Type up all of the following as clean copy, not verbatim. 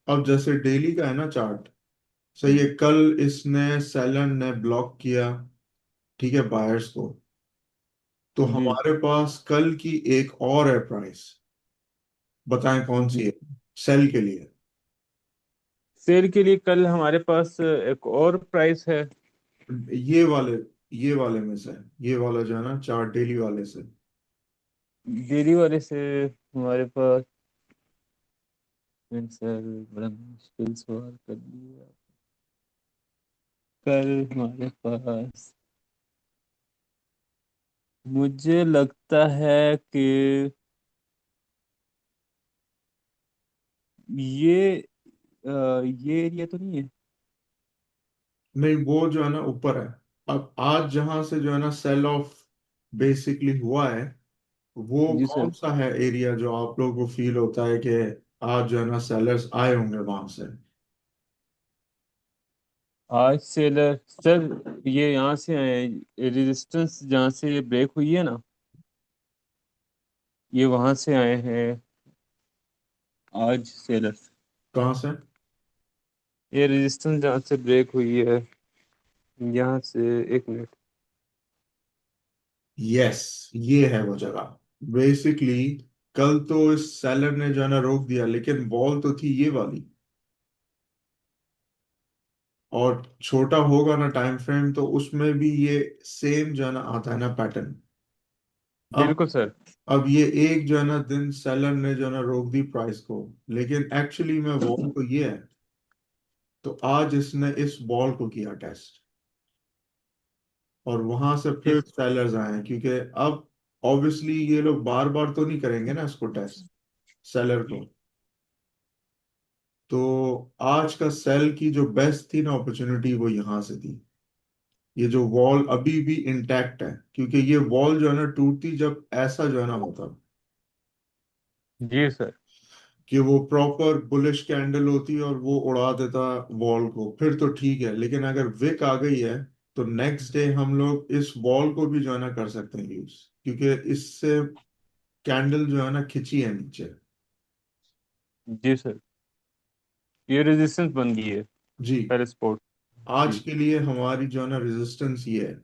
अब जैसे डेली का है ना चार्ट, सही है, कल इसने सेलर ने ब्लॉक किया, ठीक है, बायर्स को। तो जी हमारे पास कल की एक और है प्राइस, बताएं कौन सी जी। है सेल के लिए। सेल के लिए कल हमारे पास एक और प्राइस है। ये वाले, ये वाले में से, ये वाला जो है ना चार्ट डेली वाले से। डेली वाले से हमारे पास सर बड़ा मुश्किल सवाल कर दिया। कल हमारे पास मुझे लगता है कि ये ये एरिया तो नहीं है। नहीं, वो जो है ना ऊपर है। अब आज जहां से जो है ना सेल ऑफ बेसिकली हुआ है, वो जी कौन सर। सा है एरिया जो आप लोगों को फील होता है कि आज जो है ना सेलर्स आए होंगे वहां से। आज सेलर सर ये यहाँ से आए, रेजिस्टेंस जहाँ से ये ब्रेक हुई है ना, ये वहां से आए हैं आज सेलर। कहाँ से? ये रेजिस्टेंस जहाँ से ब्रेक हुई है, यहाँ से, एक मिनट। यस, ये है वो जगह बेसिकली। कल तो इस सेलर ने जो है ना रोक दिया, लेकिन बॉल तो थी ये वाली। और छोटा होगा ना टाइम फ्रेम, तो उसमें भी ये सेम जो है ना आता है ना पैटर्न। अब बिल्कुल सर। अब ये एक जो है ना दिन सेलर ने जो है ना रोक दी प्राइस को, लेकिन एक्चुअली में बॉल तो ये है। तो आज इसने इस बॉल को किया टेस्ट, और वहां से फिर इस सेलर्स आए हैं, क्योंकि अब ऑब्वियसली ये लोग बार बार तो नहीं करेंगे ना इसको टेस्ट, सेलर को। तो आज का सेल की जो बेस्ट थी ना अपॉर्चुनिटी, वो यहां से थी। ये जो वॉल अभी भी इंटैक्ट है, क्योंकि ये वॉल जो है ना टूटती जब ऐसा जो है ना होता, जी सर। कि वो प्रॉपर बुलिश कैंडल होती और वो उड़ा देता वॉल को, फिर तो ठीक है। लेकिन अगर विक आ गई है, तो नेक्स्ट डे हम लोग इस वॉल को भी जो है ना कर सकते हैं यूज, क्योंकि इससे कैंडल जो है ना खिंची है नीचे। जी सर, ये रेजिस्टेंस बन गई है जी। पहले स्पॉट। आज जी के लिए हमारी जो है ना रेजिस्टेंस ये है,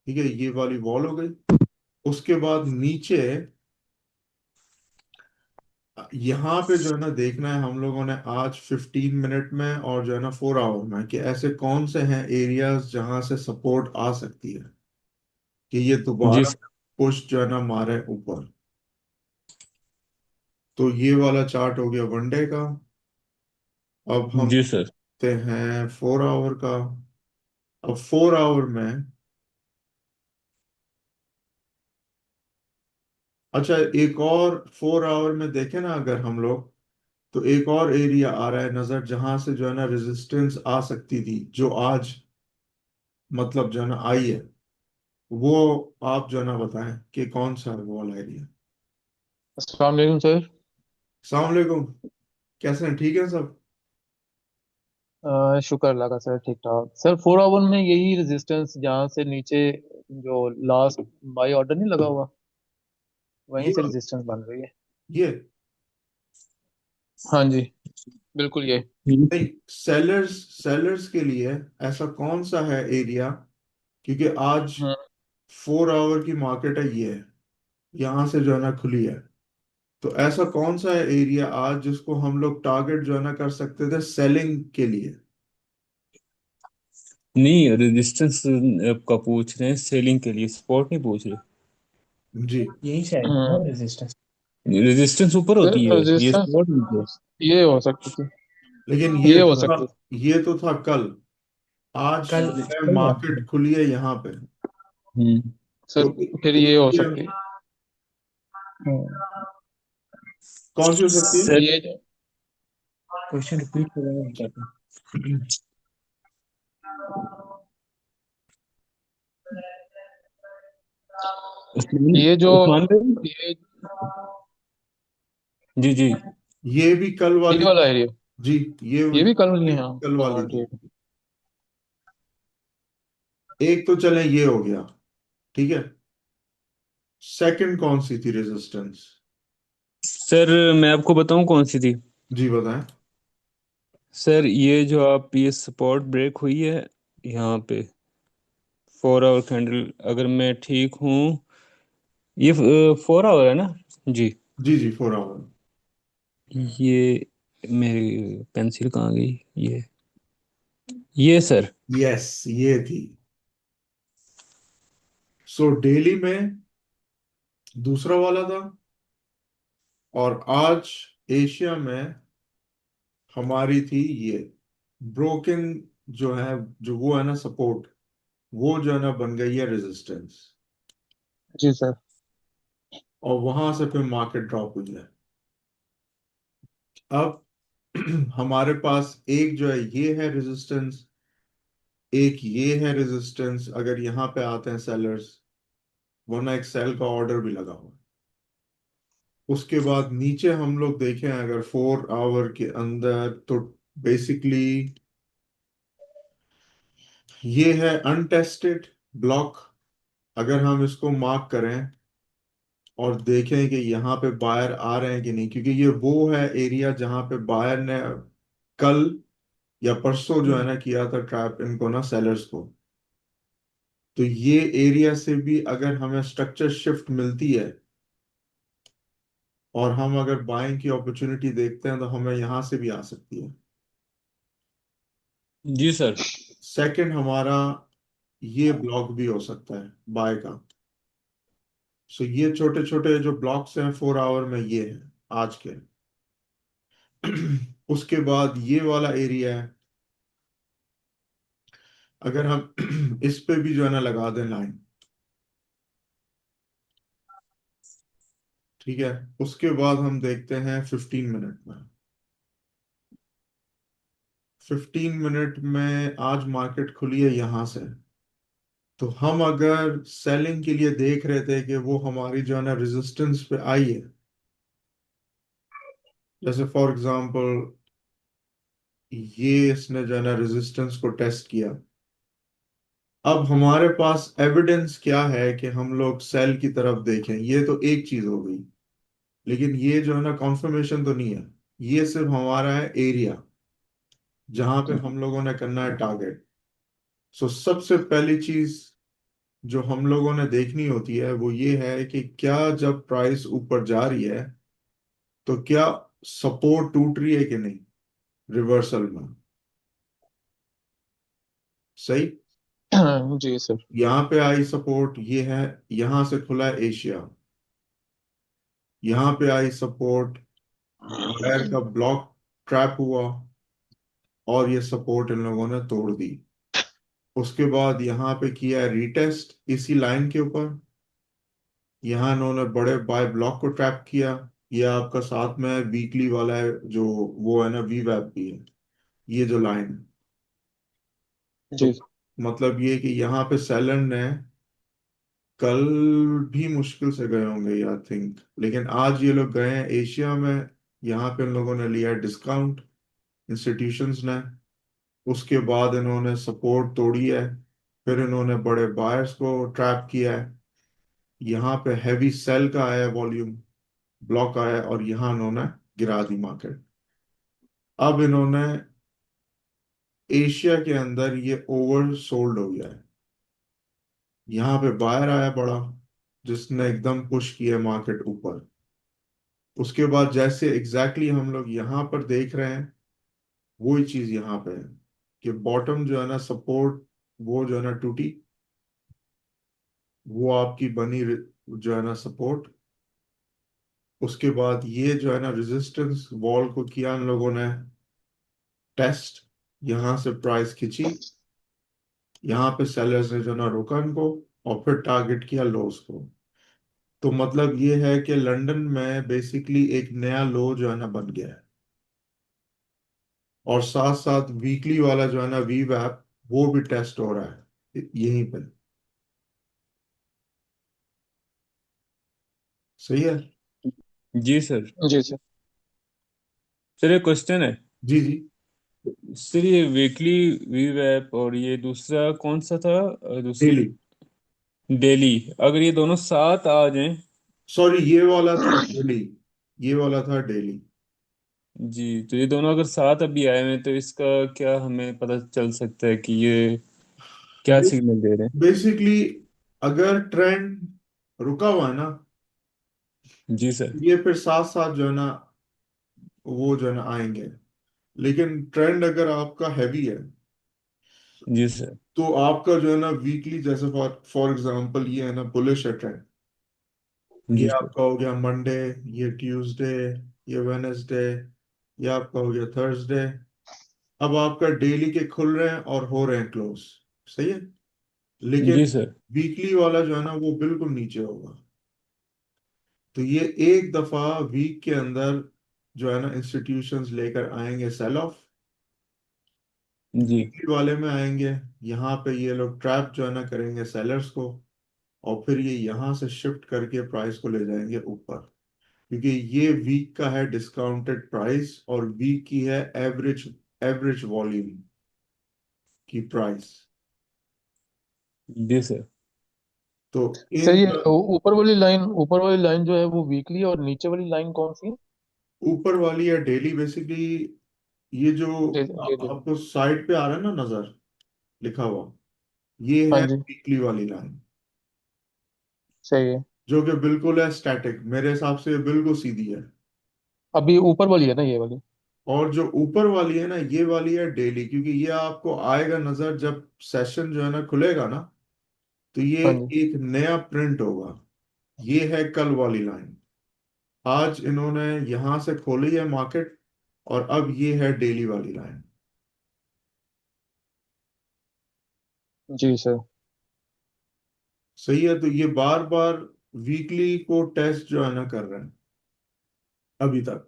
ठीक है, ये वाली वॉल हो गई। उसके बाद नीचे यहाँ पे जो है ना देखना है हम लोगों ने आज 15 मिनट में, और जो है ना 4 आवर में, कि ऐसे कौन से हैं एरियाज जहां से सपोर्ट आ सकती है, कि ये जी दोबारा सर। पुश जो है ना मारे ऊपर। तो ये वाला चार्ट हो गया वनडे का। अब हम जी सर। देखते हैं 4 आवर का। अब 4 आवर में, अच्छा, एक और 4 आवर में देखें ना अगर हम लोग, तो एक और एरिया आ रहा है नजर, जहां से जो है ना रेजिस्टेंस आ सकती थी, जो आज मतलब जो है ना आई है। वो आप जो है ना बताएं कि कौन सा है वो वाला एरिया। अस्सलाम वालेकुम सर। अस्सलाम वालेकुम। कैसे हैं, ठीक है सब? शुक्र अल्लाह का सर, ठीक ठाक सर। 4 आवर में यही रेजिस्टेंस जहाँ से नीचे जो लास्ट बाई ऑर्डर नहीं लगा हुआ, वहीं ये से वाला, रेजिस्टेंस बन रही है। ये हाँ जी, बिल्कुल ये। नहीं, सेलर्स, सेलर्स के लिए ऐसा कौन सा है एरिया, क्योंकि आज हाँ 4 आवर की मार्केट है, ये है, यहाँ से जो है ना खुली है। तो ऐसा कौन सा है एरिया आज जिसको हम लोग टारगेट जो है ना कर सकते थे सेलिंग के लिए? नहीं, रेजिस्टेंस का पूछ रहे हैं सेलिंग के लिए, स्पॉट नहीं पूछ रहे। जी। यही शायद है हाँ रेजिस्टेंस। रेजिस्टेंस ऊपर सर, होती है, ये रेजिस्टेंस स्पॉट नहीं है। ये हो सकती थी, लेकिन ये हो सकती थी। ये तो था कल। आज कल कल बात मार्केट है। खुली है यहाँ पे। हम्म। सर तो फिर ये हो एरिया सकती है। हाँ, कौन सी हो सकती है? सर ये जो क्वेश्चन रिपीट करेंगे हम कहते हैं। उस्मान, ये जो उस्मान भाई। ये जी जी। ये भी कल ये वाली वाला एरिया, जी, ये ये भी कल नहीं है। हाँ कल वाली हाँ, थी। ठीक है। एक तो चले ये हो गया, ठीक है। सेकंड कौन सी थी रेजिस्टेंस? सर मैं आपको बताऊं कौन सी थी। जी बताएं। सर ये जो आप ये सपोर्ट ब्रेक हुई है यहाँ पे 4 आवर कैंडल, अगर मैं ठीक हूँ, ये 4 आवर है ना? जी। जी जी, 4 आवर। ये मेरी पेंसिल कहाँ गई? ये सर। यस, ये थी। सो डेली में दूसरा वाला था, और आज एशिया में हमारी थी ये ब्रोकन, जो है, जो वो है ना सपोर्ट, वो जो है ना बन गई है रेजिस्टेंस। जी सर। और वहां से फिर मार्केट ड्रॉप हुई है। अब हमारे पास एक जो है ये है रेजिस्टेंस, एक ये है रेजिस्टेंस। अगर यहाँ पे आते हैं सेलर्स, वरना एक सेल का ऑर्डर भी लगा हुआ है। उसके बाद नीचे हम लोग देखें अगर 4 आवर के अंदर, तो बेसिकली ये है अनटेस्टेड ब्लॉक। अगर हम इसको मार्क करें और देखें कि यहाँ पे बायर आ रहे हैं कि नहीं, क्योंकि ये वो है एरिया जहाँ पे बायर ने कल या परसों जो है ना किया था ट्रैप इनको ना, सेलर्स को। तो ये एरिया से भी अगर हमें स्ट्रक्चर शिफ्ट मिलती है और हम अगर बाइंग की अपॉर्चुनिटी देखते हैं, तो हमें यहाँ से भी आ सकती है। जी सर। सेकंड हमारा ये ब्लॉक भी हो सकता है बाय का। सो ये छोटे छोटे जो ब्लॉक्स हैं 4 आवर में, ये है आज के। उसके बाद ये वाला एरिया है, अगर हम इस पे भी जो है ना लगा दें लाइन, ठीक है। उसके बाद हम देखते हैं 15 मिनट में। 15 मिनट में आज मार्केट खुली है यहाँ से। तो हम अगर सेलिंग के लिए देख रहे थे कि वो हमारी जो है ना रेजिस्टेंस पे आई है, जैसे फॉर एग्जांपल ये इसने जो है ना रेजिस्टेंस को टेस्ट किया। अब हमारे पास एविडेंस क्या है कि हम लोग सेल की तरफ देखें, ये तो एक चीज हो गई। लेकिन ये जो है ना कॉन्फर्मेशन तो नहीं है। ये सिर्फ हमारा है एरिया जहां पे हम लोगों ने करना है टारगेट। सो सबसे पहली चीज जो हम लोगों ने देखनी होती है वो ये है कि क्या जब प्राइस ऊपर जा रही है, तो क्या सपोर्ट टूट रही है कि नहीं रिवर्सल में। सही। जी सर। यहाँ पे आई सपोर्ट, ये है, यहाँ से खुला है एशिया। यहाँ पे आई सपोर्ट, बायर का ब्लॉक ट्रैप हुआ, और ये सपोर्ट इन लोगों ने तोड़ दी। उसके बाद यहाँ पे किया रीटेस्ट इसी लाइन के ऊपर। यहाँ इन्होंने बड़े बाय ब्लॉक को ट्रैप किया। ये आपका साथ में वीकली वाला है जो, वो है ना वी वैप भी है, ये जो लाइन है। तो जी। मतलब ये कि यहाँ पे सेलर ने कल भी मुश्किल से गए होंगे आई थिंक, लेकिन आज ये लोग गए हैं एशिया में। यहाँ पे इन लोगों ने लिया डिस्काउंट, इंस्टीट्यूशंस ने। उसके बाद इन्होंने सपोर्ट तोड़ी है, फिर इन्होंने बड़े बायर्स को ट्रैप किया है। यहाँ पे हैवी सेल का आया वॉल्यूम, ब्लॉक आया, और यहाँ इन्होंने गिरा दी मार्केट। अब इन्होंने एशिया के अंदर ये ओवर सोल्ड हो गया है। यहाँ पे बायर आया बड़ा, जिसने एकदम पुश किया मार्केट ऊपर। उसके बाद जैसे एग्जैक्टली हम लोग यहाँ पर देख रहे हैं, वही चीज यहाँ पे है कि बॉटम जो है ना सपोर्ट, वो जो है ना टूटी, वो आपकी बनी जो है ना सपोर्ट। उसके बाद ये जो है ना रेजिस्टेंस वॉल को किया इन लोगों ने टेस्ट, यहाँ से प्राइस खिंची, यहाँ पे सेलर्स ने जो ना रोका इनको, और फिर टारगेट किया लोस को। तो मतलब ये है कि लंदन में बेसिकली एक नया लो जो है ना बन गया है। और साथ साथ वीकली वाला जो है ना वी वैप, वो भी टेस्ट हो रहा है यहीं पे। सही है। जी सर। जी सर। सर एक क्वेश्चन है। जी जी। सर ये वीकली वी वैप और ये दूसरा कौन सा था? दूसरी डेली। डेली, अगर ये दोनों साथ आ जाएं। सॉरी, ये वाला था डेली। ये वाला था डेली। जी, तो ये दोनों अगर साथ अभी आए हुए हैं तो इसका क्या हमें पता चल सकता है कि ये क्या सिग्नल दे रहे बेसिकली अगर ट्रेंड रुका हुआ है ना, हैं? जी सर। ये फिर साथ साथ जो है ना वो जो है ना आएंगे। लेकिन ट्रेंड अगर आपका हैवी है जी सर। तो आपका जो है ना वीकली, जैसे फॉर फॉर एग्जांपल ये है ना बुलिश है ट्रेंड, ये जी सर। आपका हो गया मंडे, ये ट्यूसडे, ये वेनेसडे, ये आपका हो गया थर्सडे। अब आपका डेली के खुल रहे हैं और हो रहे हैं क्लोज, सही है। जी लेकिन सर। वीकली वाला जो है ना वो बिल्कुल नीचे होगा। तो ये एक दफा वीक के अंदर जो है ना इंस्टीट्यूशंस लेकर आएंगे सेल ऑफ, जी। वीकली वाले में आएंगे, यहाँ पे ये लोग ट्रैप जो है ना करेंगे सेलर्स को, और फिर ये यहाँ से शिफ्ट करके प्राइस को ले जाएंगे ऊपर, क्योंकि ये वीक का है डिस्काउंटेड प्राइस और वीक की है एवरेज एवरेज वॉल्यूम की प्राइस। जी सर। तो इन सर ये ऊपर वाली लाइन जो है वो वीकली, और नीचे वाली लाइन कौन सी है? ऊपर वाली है डेली बेसिकली। ये जो डेली। आपको साइड पे आ रहा है ना नजर लिखा हुआ, ये हाँ है जी। वीकली वाली लाइन, सही है। जो कि बिल्कुल है स्टैटिक, मेरे हिसाब से ये बिल्कुल सीधी है। अभी ऊपर वाली है ना ये वाली? और जो ऊपर वाली है ना ये वाली है डेली, क्योंकि ये आपको आएगा नजर जब सेशन जो है ना खुलेगा ना, तो ये हाँ जी। एक नया प्रिंट होगा। ये है कल वाली लाइन, आज इन्होंने यहां से खोली है मार्केट, और अब ये है डेली वाली लाइन। जी सर। सही है, तो ये बार बार वीकली को टेस्ट जो है ना कर रहे हैं अभी तक।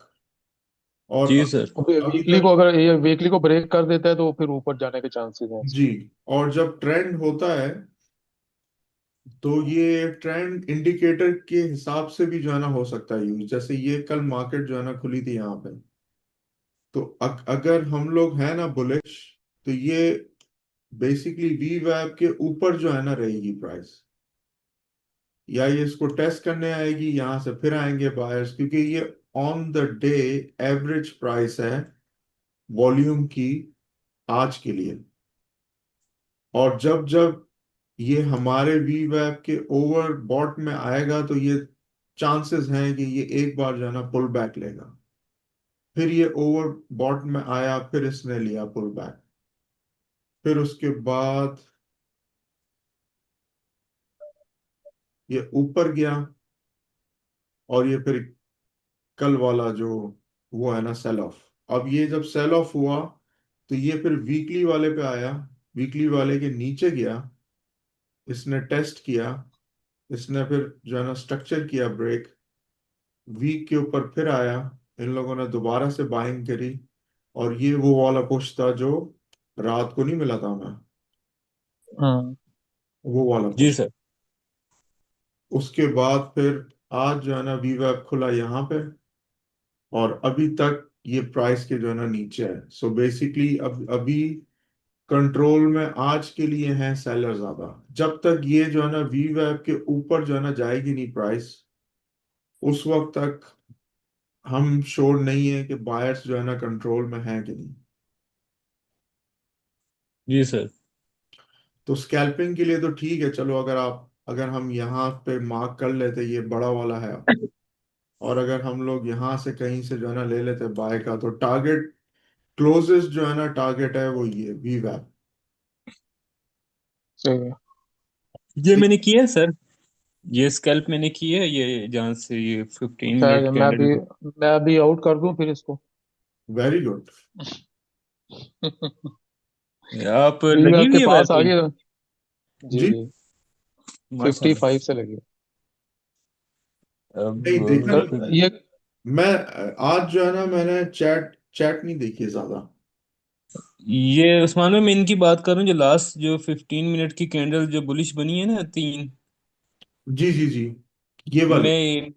और जी सर। अभी अभी वीकली तक को अगर ये वीकली को ब्रेक कर देता है तो फिर ऊपर जाने के चांसेस हैं जी। इसके। और जब ट्रेंड होता है तो ये ट्रेंड इंडिकेटर के हिसाब से भी जो है ना हो सकता है यूज, जैसे ये कल मार्केट जो है ना खुली थी यहाँ पे, तो अगर हम लोग हैं ना बुलिश, तो ये बेसिकली वी वैब के ऊपर जो है ना रहेगी प्राइस, या ये इसको टेस्ट करने आएगी, यहां से फिर आएंगे बायर्स, क्योंकि ये on the day average price है वॉल्यूम की आज के लिए। और जब जब ये हमारे वी वेब के ओवर बॉट में आएगा तो ये चांसेस हैं कि ये एक बार जो है ना पुल बैक लेगा। फिर ये ओवर बॉट में आया, फिर इसने लिया पुल बैक, फिर उसके बाद ये ऊपर गया, और ये फिर कल वाला जो वो है ना सेल ऑफ। अब ये जब सेल ऑफ हुआ तो ये फिर वीकली वाले पे आया, वीकली वाले के नीचे गया, इसने टेस्ट किया, इसने फिर जो है ना स्ट्रक्चर किया ब्रेक, वीक के ऊपर फिर आया, इन लोगों ने दोबारा से बाइंग करी, और ये वो वाला पुश था जो रात को नहीं मिला था हमें, हम्म। वो वाला जी पुश। सर। उसके बाद फिर आज जो है ना वी वेब खुला यहाँ पे, और अभी तक ये प्राइस के जो है ना नीचे है। सो बेसिकली अब अभी कंट्रोल में आज के लिए हैं सेलर ज्यादा। जब तक ये जो है ना वी वेब के ऊपर जो है ना जाएगी नहीं प्राइस, उस वक्त तक हम श्योर नहीं है कि बायर्स जो है ना कंट्रोल में है कि नहीं। जी सर। तो स्कैल्पिंग के लिए तो ठीक है, चलो अगर हम यहाँ पे मार्क कर लेते ये बड़ा वाला है, और अगर हम लोग यहाँ से कहीं से जो है ना ले लेते बाय का, तो टारगेट क्लोजेस्ट जो है ना टारगेट है वो ये वी वैप। सही है। ये मैंने किया है सर। ये स्कैल्प मैंने की है, ये जहाँ से ये 15 मिनट शायद कैंडल। मैं अभी आउट कर दूं फिर इसको। Very good. आप वीव लगी हुई आपके है पास आ वैसे? गया। जी जी। जी। फिफ्टी माशाल्लाह। फाइव से लगी। नहीं देखा अब नहीं कर, मैंने। ये मैं आज जो है ना मैंने चैट चैट नहीं देखी ज्यादा। ये उस्मान में मैं इनकी बात कर रहा हूँ, जो लास्ट जो 15 मिनट की कैंडल जो बुलिश बनी है ना, तीन। जी जी जी, ये वाली मैं,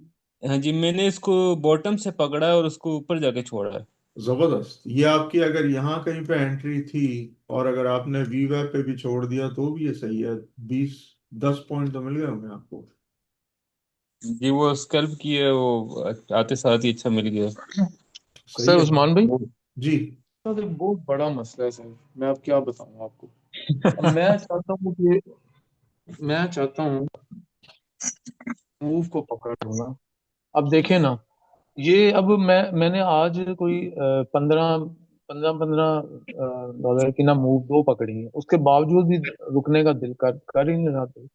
हाँ जी, मैंने इसको बॉटम से पकड़ा और उसको ऊपर जाके छोड़ा है। जबरदस्त। ये आपकी अगर यहाँ कहीं पे एंट्री थी, और अगर आपने वी वेब पे भी छोड़ दिया तो भी ये सही है। 20-10 पॉइंट तो मिल गए होंगे आपको। जी, वो स्कल्प की है वो, आते साथ ही अच्छा मिल गया। सही सर है। उस्मान भाई, जी। सर एक बहुत बड़ा मसला है सर। मैं अब क्या बताऊं आपको। अब मैं चाहता हूँ मूव को पकड़ लूंगा। अब देखें ना, ये अब मैंने आज कोई 15 15 15 डॉलर की ना मूव दो पकड़ी है, उसके बावजूद भी रुकने का दिल कर ही नहीं रहा था।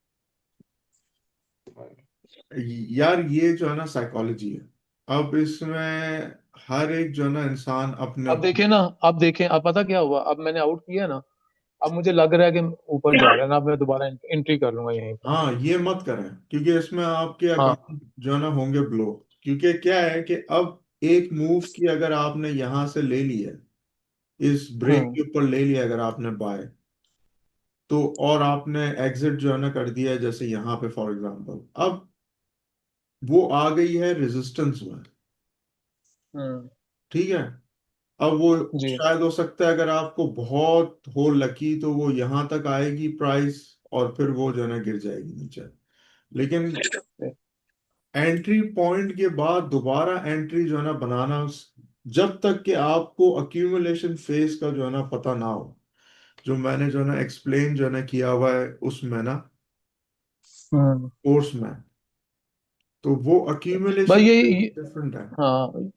यार ये जो है ना साइकोलॉजी है। अब इसमें हर एक जो है ना इंसान अपने अब अपने। देखें ना, अब देखें, अब पता क्या हुआ, अब मैंने आउट किया ना, अब मुझे लग रहा है कि ऊपर जा रहा है ना, अब मैं दोबारा एंट्री कर लूंगा यहीं पर। हाँ, ये मत करें क्योंकि इसमें आपके हाँ। अकाउंट जो है ना होंगे ब्लो। क्योंकि क्या है कि अब एक मूव की अगर आपने यहां से ले ली है, इस ब्रेक हम्म के ऊपर ले लिया अगर आपने बाय, तो और आपने एग्जिट जो है ना कर दिया है जैसे यहाँ पे फॉर एग्जांपल, अब वो आ गई है रेजिस्टेंस में। हम्म। ठीक है। अब वो जी। शायद हो सकता है अगर आपको बहुत हो लकी तो वो यहाँ तक आएगी प्राइस, और फिर वो जो है ना गिर जाएगी नीचे। लेकिन एंट्री पॉइंट के बाद दोबारा एंट्री जो है ना बनाना, जब तक कि आपको अक्यूमुलेशन फेज का जो है ना पता ना हो, जो मैंने जो है ना एक्सप्लेन जो है ना किया हुआ है उसमें ना, हम्म। कोर्स में, तो वो भाई अक्यूमुलेशन ये डिफरेंट है। हाँ,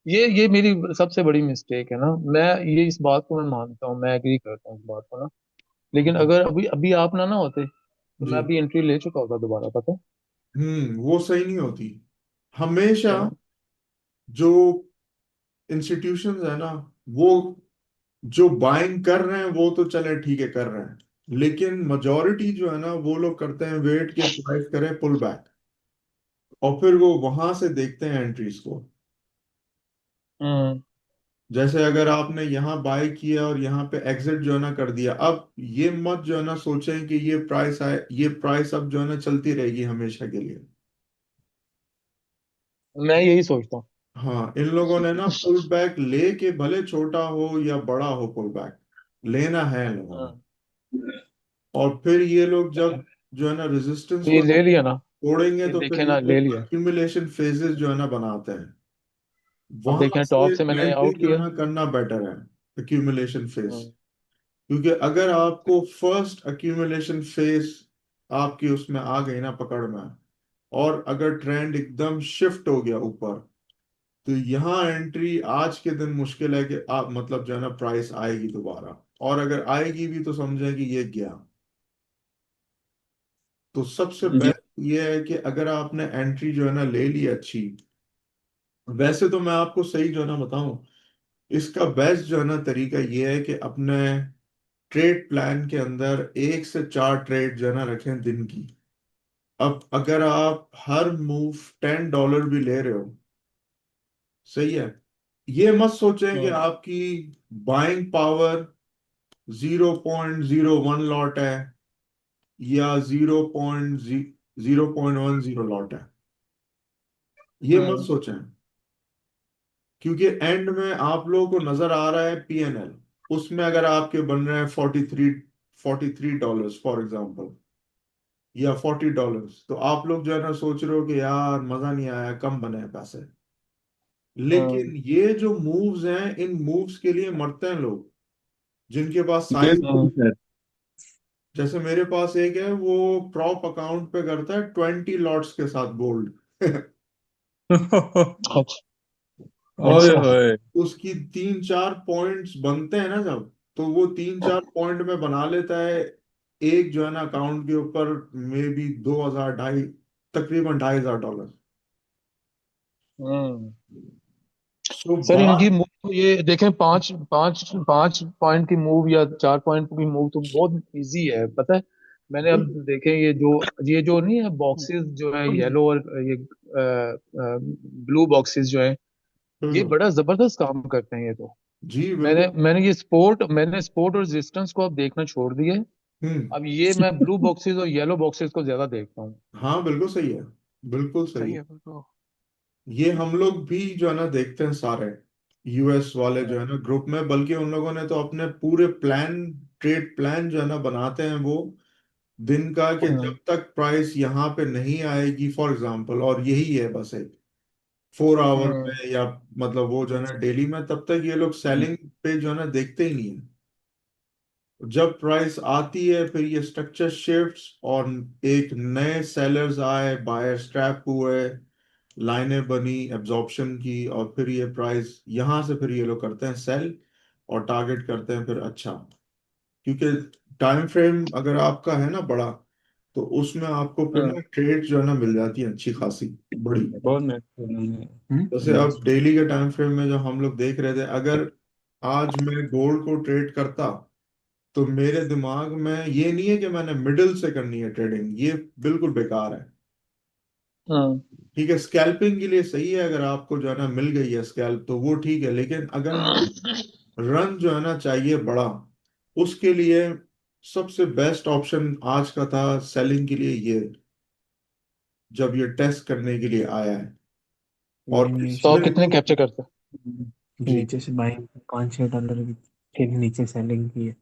ये मेरी सबसे बड़ी मिस्टेक है ना। मैं ये इस बात को मैं मानता हूँ, मैं एग्री करता हूँ इस बात को ना। लेकिन अगर अभी अभी आप ना ना होते तो जी। मैं अभी एंट्री ले चुका होता दोबारा, पता है। वो सही नहीं होती हमेशा। हाँ। जो इंस्टीट्यूशंस है ना, वो जो बाइंग कर रहे हैं वो तो चले ठीक है कर रहे हैं, लेकिन मेजोरिटी जो है ना वो लोग करते हैं वेट के प्राइस करे पुल बैक, और फिर वो वहां से देखते हैं एंट्रीज को। हम्म जैसे अगर आपने यहाँ बाय किया और यहाँ पे एग्जिट जो है ना कर दिया, अब ये मत जो है ना सोचें कि ये प्राइस आए, ये प्राइस अब जो है ना चलती रहेगी हमेशा के लिए। मैं यही सोचता हूँ। हाँ, इन लोगों ने ना पुल बैक लेके भले छोटा हो या बड़ा हो पुल बैक लेना है इन लोगों ने। हाँ। और फिर ये लोग जब जो है ना रेजिस्टेंस तो को ये ले लिया ना, तोड़ेंगे ये तो फिर देखे ये ना, ले लोग लिया। एक्यूमुलेशन फेजेस जो है ना बनाते हैं। अब वहां देखें टॉप से से मैंने एंट्री आउट जो है किया। ना करना बेटर है, एक्यूमुलेशन फेज। हम्म क्योंकि अगर आपको फर्स्ट एक्यूमुलेशन फेज आपकी उसमें आ गई ना पकड़ में, और अगर ट्रेंड एकदम शिफ्ट हो गया ऊपर, तो यहाँ एंट्री आज के दिन मुश्किल है कि आप मतलब जो है ना प्राइस आएगी दोबारा, और अगर आएगी भी तो समझें कि ये गया। तो सबसे जी। बेस्ट ये है कि अगर आपने एंट्री जो है ना ले ली अच्छी, वैसे तो मैं आपको सही जो है ना बताऊं, इसका बेस्ट जो है ना तरीका ये है कि अपने ट्रेड प्लान के अंदर 1 से 4 ट्रेड जो है ना रखें दिन की। अब अगर आप हर मूव $10 भी ले रहे हो, सही है, ये मत सोचें कि हम्म आपकी बाइंग पावर 0.01 लॉट है या 0.010 लॉट है। ये मत हम्म सोचें, क्योंकि एंड में आप लोगों को नजर आ रहा है पीएनएल, उसमें अगर आपके बन रहे हैं 43 फॉर एग्जाम्पल, या $40, तो आप लोग जो है ना सोच रहे हो कि यार मजा नहीं आया, कम बने हैं पैसे। हम्म। लेकिन ये जो मूव्स हैं, इन मूव्स के लिए मरते हैं लोग जिनके पास ये साइज। तो सर। जैसे मेरे पास एक है, वो प्रॉप अकाउंट पे करता है 20 लॉट्स के साथ बोल्ड। अच्छा। और ओए अच्छा। होए। उसकी 3 4 पॉइंट्स बनते हैं ना जब, तो वो 3 4 पॉइंट में बना लेता है एक जो है ना अकाउंट के ऊपर, मे बी 2,000 ढाई, तकरीबन $2,500। हम्म। सो सर इनकी बात। मूव तो ये देखें, पांच पांच पांच पॉइंट की मूव या 4 पॉइंट की मूव तो बहुत इजी है, पता है। मैंने अब बिल्कुल देखे ये जो नहीं है बॉक्सेस जो है येलो और ये ब्लू बॉक्सेस जो है, ये बिल्कुल। बड़ा जबरदस्त काम करते हैं ये तो। जी मैंने बिल्कुल। मैंने मैंने स्पोर्ट और रेजिस्टेंस को अब देखना छोड़ दिया है। हम्म। अब ये मैं ब्लू बॉक्सेस और येलो बॉक्सेस को ज्यादा देखता हूँ। हाँ बिल्कुल सही है। बिल्कुल सही सही। है बिल्कुल। ये हम लोग भी जो है ना देखते हैं सारे यूएस वाले जो है ना ग्रुप में, बल्कि उन लोगों ने तो अपने पूरे प्लान, ट्रेड प्लान जो है ना बनाते हैं वो दिन का, कि हम्म जब तक प्राइस यहाँ पे नहीं आएगी फॉर एग्जांपल, और यही है बस एक, 4 आवर हम्म में, या मतलब वो जो है ना डेली में, तब तक ये लोग सेलिंग पे जो है ना देखते ही नहीं है। जब प्राइस आती है फिर ये स्ट्रक्चर शिफ्ट्स, और एक नए सेलर्स आए, बायर्स ट्रैप हुए, लाइनें बनी एब्जॉर्प्शन की, और फिर ये प्राइस यहाँ से फिर ये लोग करते हैं सेल, और टारगेट करते हैं फिर अच्छा। क्योंकि टाइम फ्रेम अगर आपका है ना बड़ा, तो उसमें आपको फिर हम्म ना ट्रेड जो है ना मिल जाती है अच्छी खासी बड़ी। बहुत महत्वपूर्ण है। जैसे अब डेली के टाइम फ्रेम में जो हम लोग देख रहे थे, अगर आज मैं गोल्ड को ट्रेड करता, तो मेरे दिमाग में ये नहीं है कि मैंने मिडिल से करनी है ट्रेडिंग, ये बिल्कुल बेकार है। हम्म ठीक है, स्कैल्पिंग के लिए सही है, अगर आपको जो है ना मिल गई है स्कैल्प तो वो ठीक है, लेकिन अगर हमें रन जो है ना चाहिए बड़ा, उसके लिए सबसे बेस्ट ऑप्शन आज का था सेलिंग के लिए ये, जब ये टेस्ट करने के लिए आया है। और नहीं नहीं, तो इसमें आप कितने जो कैप्चर करते के जी, नीचे से बाइंग $5-6 के नीचे सेलिंग की है।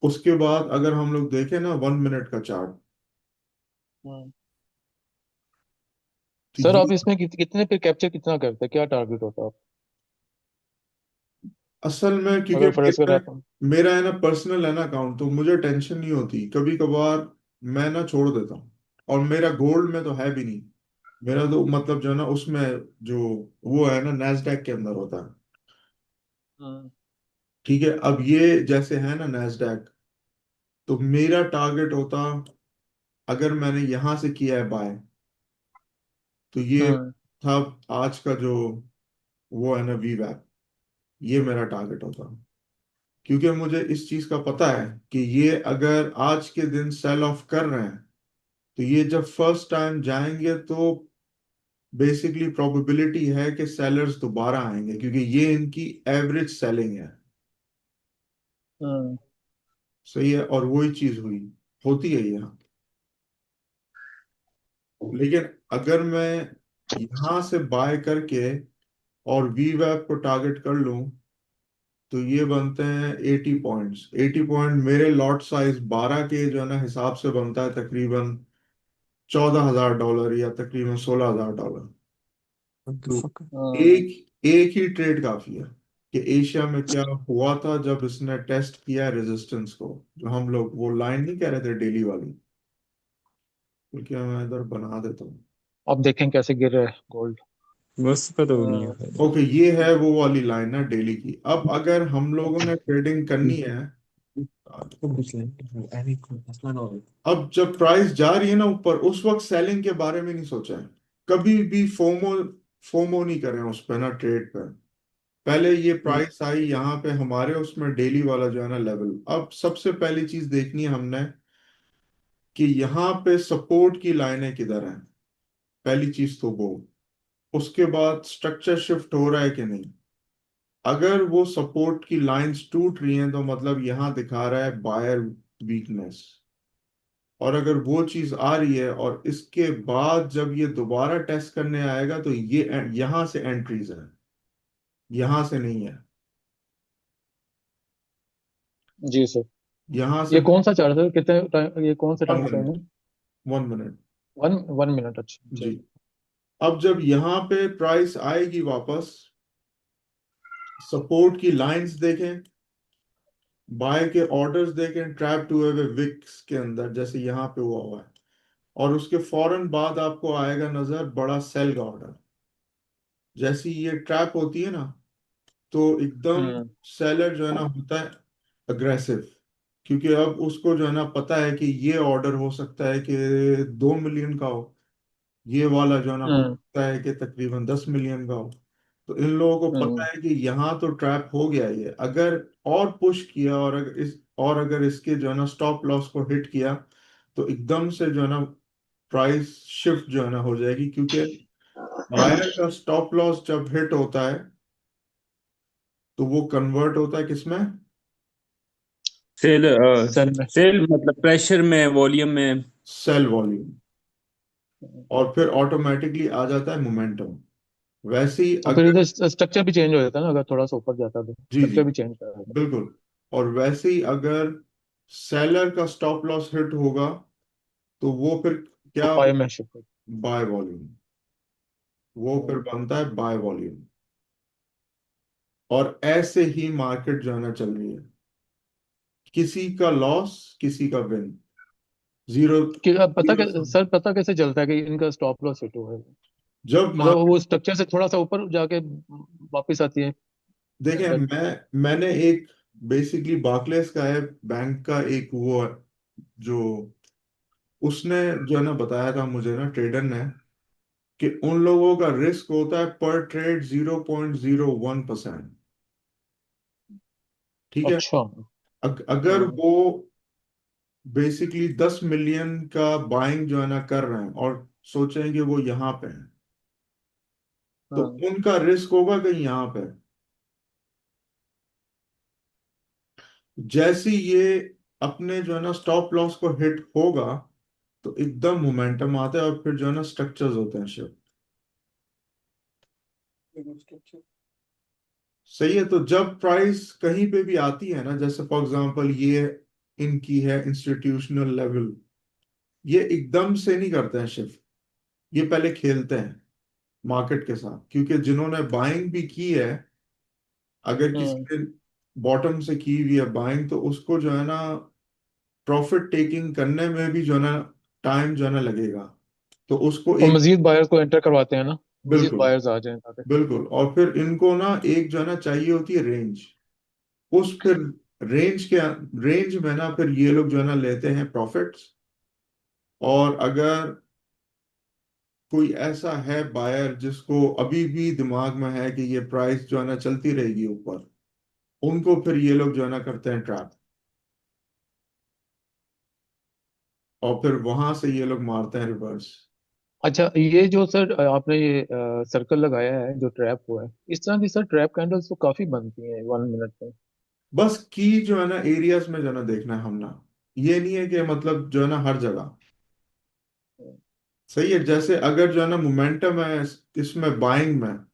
उसके बाद अगर हम लोग देखें ना 1 मिनट का चार्ट, हैं? तो सर ये आप इसमें कितने पे कैप्चर कितना करते हैं, क्या टारगेट होता है आप? असल में, क्योंकि अगर फर्ज कर मेरा आप। मेरा है ना पर्सनल है ना अकाउंट, तो मुझे टेंशन नहीं होती। कभी कभार मैं ना छोड़ देता हूँ, और मेरा गोल्ड में तो है भी नहीं। मेरा तो मतलब जो है ना उसमें, जो वो है ना नैस्डैक के अंदर होता है। हम्म ठीक है, अब ये जैसे है ना नैस्डैक, तो मेरा टारगेट होता, अगर मैंने यहां से किया है बाय, तो ये हम्म था आज का जो वो है ना वीवैप, ये मेरा टारगेट होता। क्योंकि मुझे इस चीज का पता है कि ये अगर आज के दिन सेल ऑफ कर रहे हैं, तो ये जब फर्स्ट टाइम जाएंगे तो बेसिकली प्रोबेबिलिटी है कि सेलर्स दोबारा आएंगे, क्योंकि ये इनकी एवरेज सेलिंग है। हम्म सही है, और वही चीज हुई, होती है यहाँ। लेकिन अगर मैं यहां से बाय करके और वी वैप को टारगेट कर लूं, तो ये बनते हैं 80 पॉइंट्स। 80 पॉइंट मेरे लॉट साइज 12 के जो है ना हिसाब से बनता है तकरीबन $14,000, या तकरीबन $16,000। What the तो fuck? हम्म एक एक ही ट्रेड काफी है कि एशिया में क्या हुआ था जब इसने टेस्ट किया रेजिस्टेंस को, जो हम लोग वो लाइन नहीं कह रहे थे डेली वाली, क्योंकि मैं इधर बना देता हूँ। अब देखें कैसे गिर रहा है गोल्ड। बस का तो नहीं हम्म है। ओके, ये है वो वाली लाइन है डेली की। अब अगर हम लोगों ने ट्रेडिंग करनी है, Çok güçlü. Evet, aslan oldu. अब जब प्राइस जा रही है ना ऊपर, उस वक्त सेलिंग के बारे में नहीं सोचा है। कभी भी फोमो फोमो नहीं करें उस पे ना ट्रेड पे। पहले ये प्राइस आई यहाँ पे हमारे उसमें डेली वाला जो है ना लेवल, अब सबसे पहली चीज देखनी है हमने कि यहाँ पे सपोर्ट की लाइनें किधर हैं। पहली चीज तो वो, उसके बाद स्ट्रक्चर शिफ्ट हो रहा है कि नहीं। अगर वो सपोर्ट की लाइंस टूट रही हैं, तो मतलब यहाँ दिखा रहा है बायर वीकनेस। और अगर वो चीज आ रही है और इसके बाद जब ये दोबारा टेस्ट करने आएगा, तो ये यहाँ से एंट्रीज है, यहाँ से नहीं है। जी सर। यहाँ से ये कौन सा चार्ट है, कितने टाइम, ये कौन सा वन टाइम फ्रेम मिनट है? 1 मिनट। 1 1 मिनट, अच्छा जी, चलिए। अब जब यहाँ पे प्राइस आएगी वापस, सपोर्ट की लाइंस देखें, बाय के ऑर्डर्स देखें, ट्रैप्ड हुए हुए विक्स के अंदर जैसे यहाँ पे हुआ है, और उसके फौरन बाद आपको आएगा नजर बड़ा सेल का ऑर्डर। जैसी ये ट्रैप होती है ना, तो एकदम हम्म सेलर जो है ना होता है अग्रेसिव। क्योंकि अब उसको जो है ना पता है कि ये ऑर्डर हो सकता है कि 2 मिलियन का हो, ये वाला जो है ना हो हम्म सकता है कि तकरीबन 10 मिलियन का हो। तो इन लोगों को पता हम्म है कि यहाँ तो ट्रैप हो गया ये, अगर और पुश किया, और अगर इसके जो है ना स्टॉप लॉस को हिट किया, तो एकदम से जो है ना प्राइस शिफ्ट जो है ना हो जाएगी। क्योंकि बायर का स्टॉप लॉस जब हिट होता है, तो वो कन्वर्ट होता है किसमें, सेल सेल में। सेल मतलब प्रेशर में, वॉल्यूम में। सेल वॉल्यूम, और फिर ऑटोमेटिकली आ जाता है मोमेंटम। वैसे ही और फिर अगर, इधर स्ट्रक्चर भी चेंज हो जाता है ना, अगर थोड़ा सा ऊपर जाता है तो जी जी, स्ट्रक्चर भी चेंज कर देता बिल्कुल। और वैसे ही अगर सेलर का स्टॉप लॉस हिट होगा, तो वो फिर है, क्या बाय हो, में शिफ्ट। By volume. वो फिर बनता है बाय वॉल्यूम। और ऐसे ही मार्केट जो है ना चल रही है, किसी का लॉस किसी का विन, जीरो कि अब पता जीरो कै, सम। सर पता कैसे चलता है कि इनका स्टॉप लॉस हिट हुआ है? जब मतलब मार्केट, वो स्ट्रक्चर से थोड़ा सा ऊपर जाके वापस आती है देखें, कैंडल। मैंने एक, बेसिकली बार्कलेस का है, बैंक का एक वो है, जो उसने जो है ना बताया था मुझे ना, ट्रेडर ने, कि उन लोगों का रिस्क होता है पर ट्रेड 0.01%। ठीक है। अच्छा। अगर हाँ। वो बेसिकली 10 मिलियन का बाइंग जो है ना कर रहे हैं और सोचें कि वो यहाँ पे हैं, तो हाँ। उनका रिस्क होगा कहीं यहाँ पे। जैसे ये अपने जो है ना स्टॉप लॉस को हिट होगा, तो एकदम मोमेंटम आता है और फिर जो है ना स्ट्रक्चर्स होते हैं शिफ्ट। सही है। तो जब प्राइस कहीं पे भी आती है ना, जैसे फॉर एग्जांपल ये इनकी है इंस्टीट्यूशनल लेवल, ये एकदम से नहीं करते हैं शिफ्ट, ये पहले खेलते हैं मार्केट के साथ, क्योंकि जिन्होंने बाइंग भी की है, अगर किसी हाँ, ने बॉटम से की हुई है बाइंग, तो उसको जो है ना प्रॉफिट टेकिंग करने में भी जो है ना टाइम जो है ना लगेगा। तो उसको और एक, मजीद बायर्स को एंटर करवाते हैं ना, मजीद बिल्कुल बायर्स आ जाएं ताकि। बिल्कुल, और फिर इनको ना एक जो है ना चाहिए होती है रेंज, उस फिर रेंज के, रेंज में ना फिर ये लोग जो है ना लेते हैं प्रॉफिट्स। और अगर कोई ऐसा है बायर जिसको अभी भी दिमाग में है कि ये प्राइस जो है ना चलती रहेगी ऊपर, उनको फिर ये लोग जो है ना करते हैं ट्रैप, और फिर वहां से ये लोग मारते हैं रिवर्स। अच्छा, ये जो सर आपने ये सर्कल लगाया है जो ट्रैप हुआ है, इस तरह की सर ट्रैप कैंडल्स तो काफी बनती हैं 1 मिनट में। बस की जो है ना एरियाज में जो है ना देखना है हमने, ये नहीं है कि मतलब जो है ना हर जगह। सही है। जैसे अगर जो है ना मोमेंटम है इसमें बाइंग में, हाँ।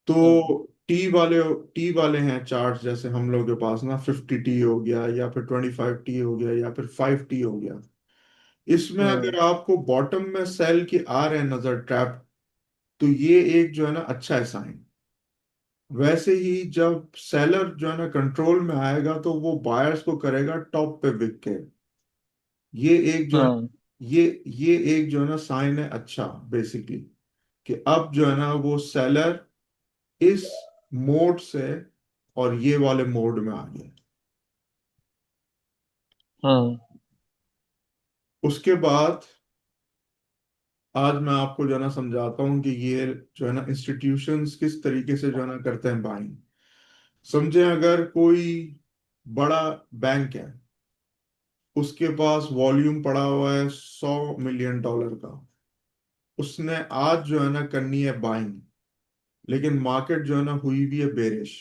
तो टी वाले हैं चार्ट, जैसे हम लोग के पास ना 50 टी हो गया, या फिर 25 टी हो गया, या फिर 5 टी हो गया। इसमें हाँ। अगर आपको बॉटम में सेल के आ रहे हैं नजर ट्रैप, तो ये एक जो है ना अच्छा है साइन। वैसे ही जब सेलर जो है ना कंट्रोल में आएगा, तो वो बायर्स को करेगा टॉप पे बिक के। ये एक जो है, हाँ। ये एक जो है ना साइन है अच्छा, बेसिकली, कि अब जो है ना वो सेलर इस मोड से और ये वाले मोड में आ गया। हाँ। उसके बाद आज मैं आपको जो है ना समझाता हूँ कि ये जो है ना इंस्टीट्यूशंस किस तरीके से जो है ना करते हैं बाइंग। समझे, अगर कोई बड़ा बैंक है, उसके पास वॉल्यूम पड़ा हुआ है $100 मिलियन का, उसने आज जो है ना करनी है बाइंग, लेकिन मार्केट जो है ना हुई भी है बेरिश,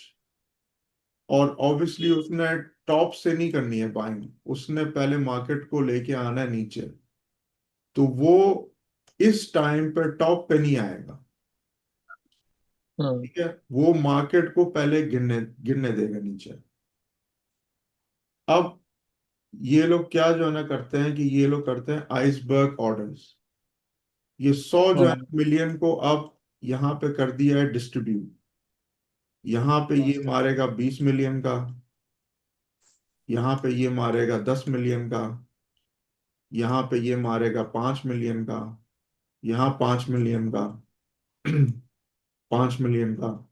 और ऑब्वियसली उसने टॉप से नहीं करनी है बाइंग, उसने पहले मार्केट को लेके आना है नीचे। तो वो इस टाइम पर टॉप पे नहीं आएगा। हाँ। ठीक है। वो मार्केट को पहले गिरने गिरने देगा नीचे। अब ये लोग क्या जो है ना करते हैं कि ये लोग करते हैं आइसबर्ग ऑर्डर्स। ये 100 जो है हाँ। मिलियन को अब यहाँ पे कर दिया है डिस्ट्रीब्यूट। यहाँ पे हाँ। ये मारेगा 20 मिलियन का, यहाँ पे ये मारेगा 10 मिलियन का, यहाँ पे ये मारेगा 5 मिलियन का, यहाँ 5 मिलियन का, 5 मिलियन का।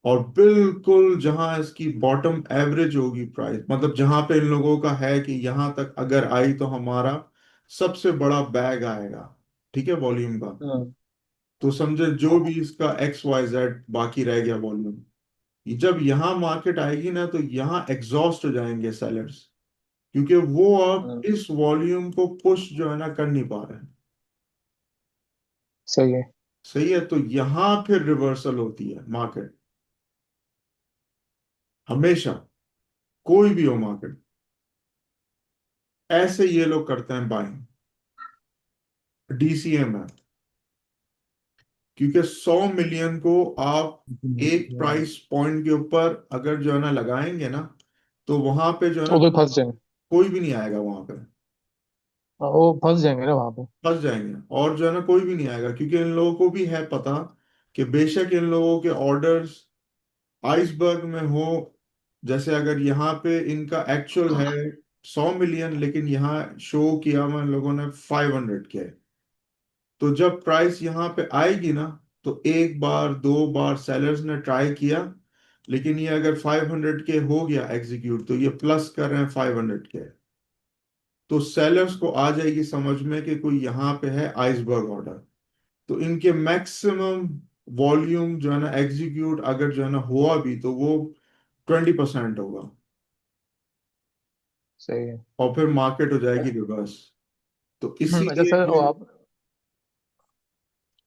और बिल्कुल जहां इसकी बॉटम एवरेज होगी प्राइस, मतलब जहां पे इन लोगों का है कि यहां तक अगर आई तो हमारा सबसे बड़ा बैग आएगा, ठीक है, वॉल्यूम का। हाँ। तो समझे जो भी इसका XYZ बाकी रह गया वॉल्यूम, जब यहाँ मार्केट आएगी ना, तो यहाँ एग्जॉस्ट हो जाएंगे सेलर्स, क्योंकि वो अब हाँ। इस वॉल्यूम को पुश जो है ना कर नहीं पा रहे हैं। सही है। सही है। तो यहाँ फिर रिवर्सल होती है मार्केट, हमेशा, कोई भी हो मार्केट, ऐसे ये लोग करते हैं बाइंग, DCM है। क्योंकि 100 मिलियन को आप एक प्राइस पॉइंट के ऊपर अगर जो है ना लगाएंगे ना, तो वहां पे जो है ना उधर फंस जाएंगे। कोई भी नहीं आएगा वहां पे। वो फंस जाएंगे ना वहां पे। फंस जाएंगे, और जो है ना कोई भी नहीं आएगा, क्योंकि इन लोगों को भी है पता कि बेशक इन लोगों के ऑर्डर्स आइसबर्ग में हो। जैसे अगर यहाँ पे इनका एक्चुअल है 100 मिलियन, लेकिन यहाँ शो किया हुआ इन लोगों ने 500 के, तो जब प्राइस यहाँ पे आएगी ना, तो एक बार दो बार सेलर्स ने ट्राई किया, लेकिन ये अगर 500 के हो गया एग्जीक्यूट, तो ये प्लस कर रहे हैं 500 के, तो सेलर्स को आ जाएगी समझ में कि कोई यहाँ पे है आइसबर्ग ऑर्डर। तो इनके मैक्सिमम वॉल्यूम जो है ना एग्जीक्यूट अगर जो है ना हुआ भी, तो वो 20% होगा, सही है। और फिर मार्केट हो जाएगी रिवर्स। तो अच्छा इसीलिए सर, वो ये। आप,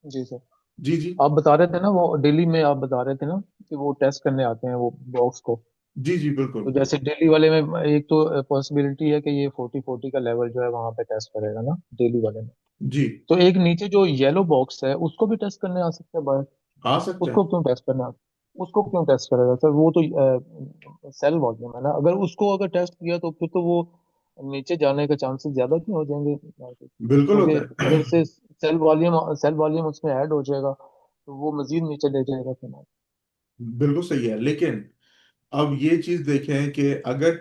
जी सर, जी जी। आप बता रहे थे ना वो दिल्ली में, आप बता रहे थे ना कि वो टेस्ट करने आते हैं वो बॉक्स को। जी जी बिल्कुल। तो जैसे दिल्ली वाले में एक तो पॉसिबिलिटी है कि ये 40 का लेवल जो है वहां पे टेस्ट करेगा ना दिल्ली वाले में। जी। तो एक नीचे जो येलो बॉक्स है उसको भी टेस्ट करने आ सकते हैं बाहर। आ सकते हैं। उसको क्यों टेस्ट करना, उसको क्यों टेस्ट करेगा सर? वो तो सेल वॉल्यूम है ना, अगर उसको अगर टेस्ट किया तो फिर तो वो नीचे जाने के चांसेस ज्यादा क्यों हो जाएंगे market? बिल्कुल क्योंकि होता है। अगर से सेल वॉल्यूम उसमें ऐड हो जाएगा तो वो मजीद नीचे ले जाएगा फिर। बिल्कुल सही है, लेकिन अब ये चीज देखें कि अगर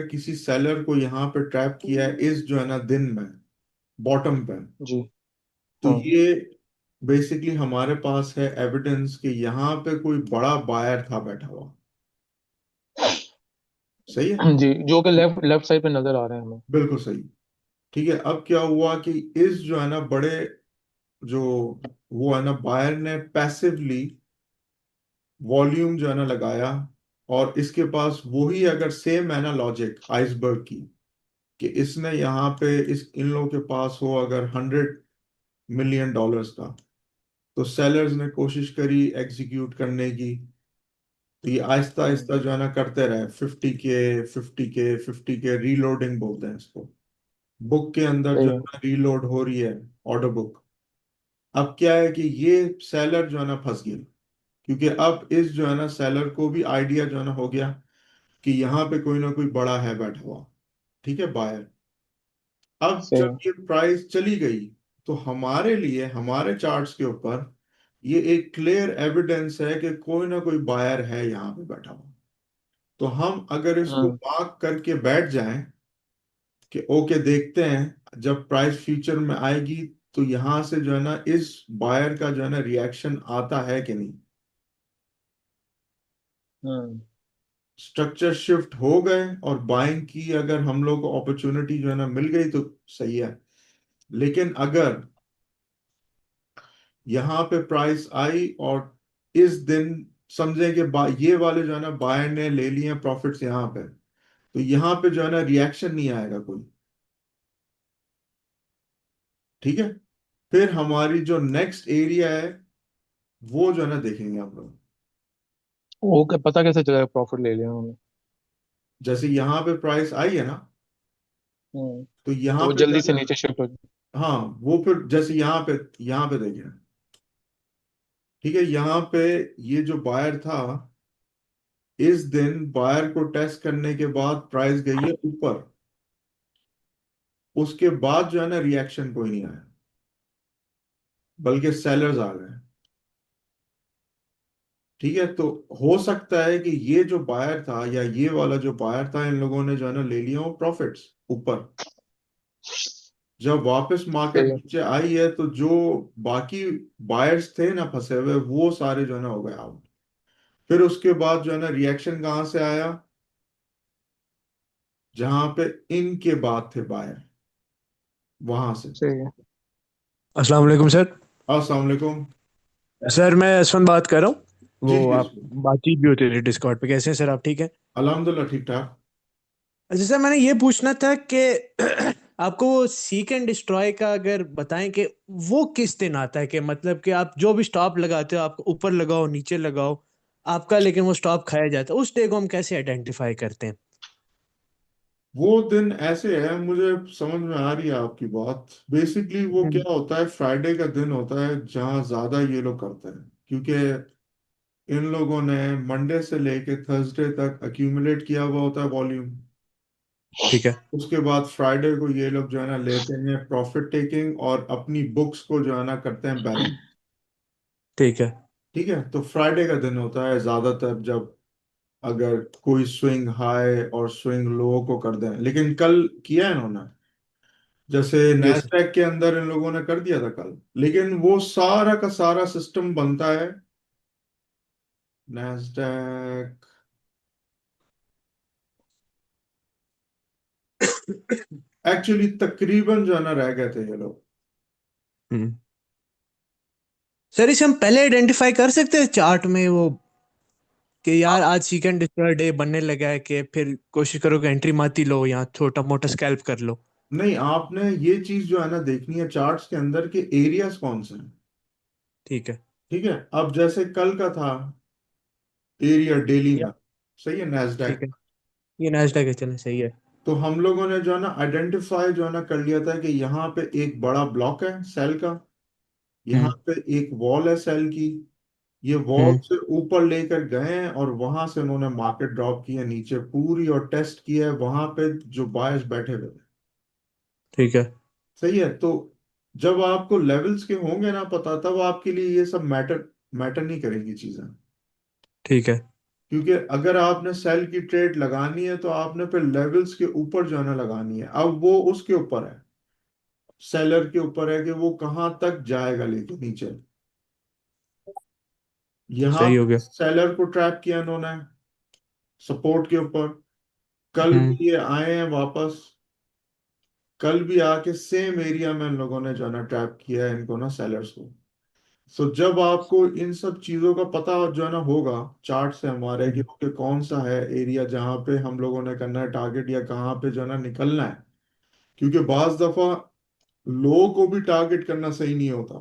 किसी सेलर को यहाँ पे ट्रैप किया है इस जो है ना दिन में बॉटम पे, जी। तो हाँ। ये बेसिकली हमारे पास है एविडेंस कि यहाँ पे कोई बड़ा बायर था बैठा हुआ। सही है। जी, जो कि लेफ्ट लेफ्ट साइड पे नजर आ रहे हैं हमें। बिल्कुल सही। ठीक है, अब क्या हुआ कि इस जो है ना बड़े जो वो है ना बायर ने पैसिवली वॉल्यूम जो है ना लगाया, और इसके पास वही अगर सेम है ना लॉजिक आइसबर्ग की, कि इसने यहाँ पे इन लोगों के पास हो अगर $100 मिलियन का, तो सेलर्स ने कोशिश करी एग्जीक्यूट करने की, तो ये आहिस्ता हम्म। आहिस्ता जो है ना करते रहे 50 के रीलोडिंग बोलते हैं इसको। बुक के अंदर जो सही है है। ना रीलोड हो रही है ऑर्डर बुक। अब क्या है कि ये सेलर जो है ना फंस गया, क्योंकि अब इस जो है ना सेलर को भी आइडिया जो है ना हो गया कि यहाँ पे कोई ना कोई बड़ा है बैठा हुआ। ठीक है, बायर। अब सही जब है। ये प्राइस चली गई, तो हमारे लिए हमारे चार्ट्स के ऊपर ये एक क्लियर एविडेंस है कि कोई ना कोई बायर है यहाँ पे बैठा हुआ। तो हम अगर इसको हम्म। मार्क करके बैठ जाएं कि ओके देखते हैं जब प्राइस फ्यूचर में आएगी, तो यहां से जो है ना इस बायर का जो है ना रिएक्शन आता है कि नहीं, हम्म। स्ट्रक्चर शिफ्ट हो गए और बाइंग की अगर हम लोग को अपॉर्चुनिटी जो है ना मिल गई तो सही है। लेकिन अगर यहाँ पे प्राइस आई और इस दिन समझे कि ये वाले जो है ना बायर ने ले लिए हैं प्रॉफिट्स यहाँ पे, तो यहाँ पे जो है ना रिएक्शन नहीं आएगा कोई। ठीक है, फिर हमारी जो नेक्स्ट एरिया है वो जो है ना देखेंगे आप लोग। वो पता कैसे चलेगा प्रॉफिट ले लिया उन्होंने? जैसे यहाँ पे प्राइस आई है ना, हम्म। तो तो यहाँ वो पे जो जल्दी है से ना, नीचे शिफ्ट हो। हाँ वो फिर जैसे यहाँ पे देखिए। ठीक है, यहाँ पे ये जो बायर था, इस दिन बायर को टेस्ट करने के बाद प्राइस गई है ऊपर, उसके बाद जो है ना रिएक्शन कोई नहीं आया, बल्कि सेलर्स आ गए। ठीक है, तो हो सकता है कि ये जो बायर था या ये वाला जो बायर था, इन लोगों ने जो है ना ले लिया हो प्रॉफिट्स ऊपर। जब वापस मार्केट सही है। नीचे आई है, तो जो बाकी बायर्स थे ना फंसे हुए, वो सारे जो है ना हो गए आउट। फिर उसके बाद जो है ना रिएक्शन कहाँ से आया, जहां पे इनके बाद थे बायर, वहां से। सही है। अस्सलाम वालेकुम सर। अस्सलाम वालेकुम। सर मैं यशवंत बात कर रहा हूँ। जी वो जी आप बातचीत भी होती रही डिस्कॉर्ड पे। कैसे हैं सर, आप ठीक हैं? अल्हम्दुलिल्लाह ठीक ठाक। अच्छा सर, मैंने ये पूछना था कि आपको वो सीक एंड डिस्ट्रॉय का अगर बताएं कि वो किस दिन आता है, कि मतलब कि आप जो भी स्टॉप लगाते हो, आप ऊपर लगाओ नीचे लगाओ आपका, लेकिन वो स्टॉप खाया जाता है, उस डे को हम कैसे आइडेंटिफाई करते हैं? वो दिन ऐसे है, मुझे समझ में आ रही है आपकी बात। बेसिकली वो हम्म। क्या होता है, फ्राइडे का दिन होता है जहाँ ज्यादा ये लोग करते हैं, क्योंकि इन लोगों ने मंडे से लेके थर्सडे तक अक्यूमुलेट किया हुआ होता है वॉल्यूम। ठीक है। उसके बाद फ्राइडे को ये लोग जो है ना लेते हैं प्रॉफिट टेकिंग और अपनी बुक्स को जो है ना करते हैं बैलेंस। ठीक है। ठीक है, तो फ्राइडे का दिन होता है ज्यादातर जब अगर कोई स्विंग हाई और स्विंग लो को कर दें, लेकिन कल किया है इन्होंने, जैसे जी सर। नैस्डैक के अंदर इन लोगों ने कर दिया था कल, लेकिन वो सारा का सारा सिस्टम बनता है नैस्डैक। एक्चुअली तकरीबन जो है ना रह गए थे ये लोग। हम्म। सर इसे हम पहले आइडेंटिफाई कर सकते हैं चार्ट में वो, कि यार आज सेकंड डिस्ट्रॉय डे बनने लगा है, कि फिर कोशिश करो कि एंट्री मत ही लो, यहाँ छोटा मोटा स्कैल्प कर लो। नहीं, आपने ये चीज जो है ना देखनी है चार्ट्स के अंदर के एरियाज कौन से हैं। ठीक है। ठीक है, अब जैसे कल का था एरिया डेली या में, सही है ठीक नैस्डैक। है, ये नाश्ता के चले सही है। तो हम लोगों ने जो है ना आइडेंटिफाई जो है ना कर लिया था कि यहाँ पे एक बड़ा ब्लॉक है सेल का, यहाँ हम्म। पे एक वॉल है सेल की, ये वॉल हम्म। से ऊपर लेकर गए हैं और वहां से उन्होंने मार्केट ड्रॉप की है नीचे पूरी और टेस्ट किया है वहां पे जो बायर्स बैठे हुए थे। ठीक है। सही है, तो जब आपको लेवल्स के होंगे ना पता, तब आपके लिए ये सब मैटर मैटर नहीं करेंगी चीजें। ठीक है। क्योंकि अगर आपने सेल की ट्रेड लगानी है तो आपने फिर लेवल्स के ऊपर जो है ना लगानी है, अब वो उसके ऊपर है, सेलर के ऊपर है कि वो कहाँ तक जाएगा लेके नीचे। यहाँ सही हो गया। सेलर को ट्रैप किया इन्होंने सपोर्ट के ऊपर, कल हम्म। भी ये आए हैं वापस, कल भी आके सेम एरिया में इन लोगों ने जो है ना ट्रैप किया है इनको ना सेलर्स को। सो जब आपको इन सब चीजों का पता जो है ना होगा चार्ट से हमारे कि हम्म। ओके कौन सा है एरिया जहां पे हम लोगों ने करना है टारगेट या कहाँ पे जो है ना निकलना है, क्योंकि बाज दफा लो को भी टारगेट करना सही नहीं होता।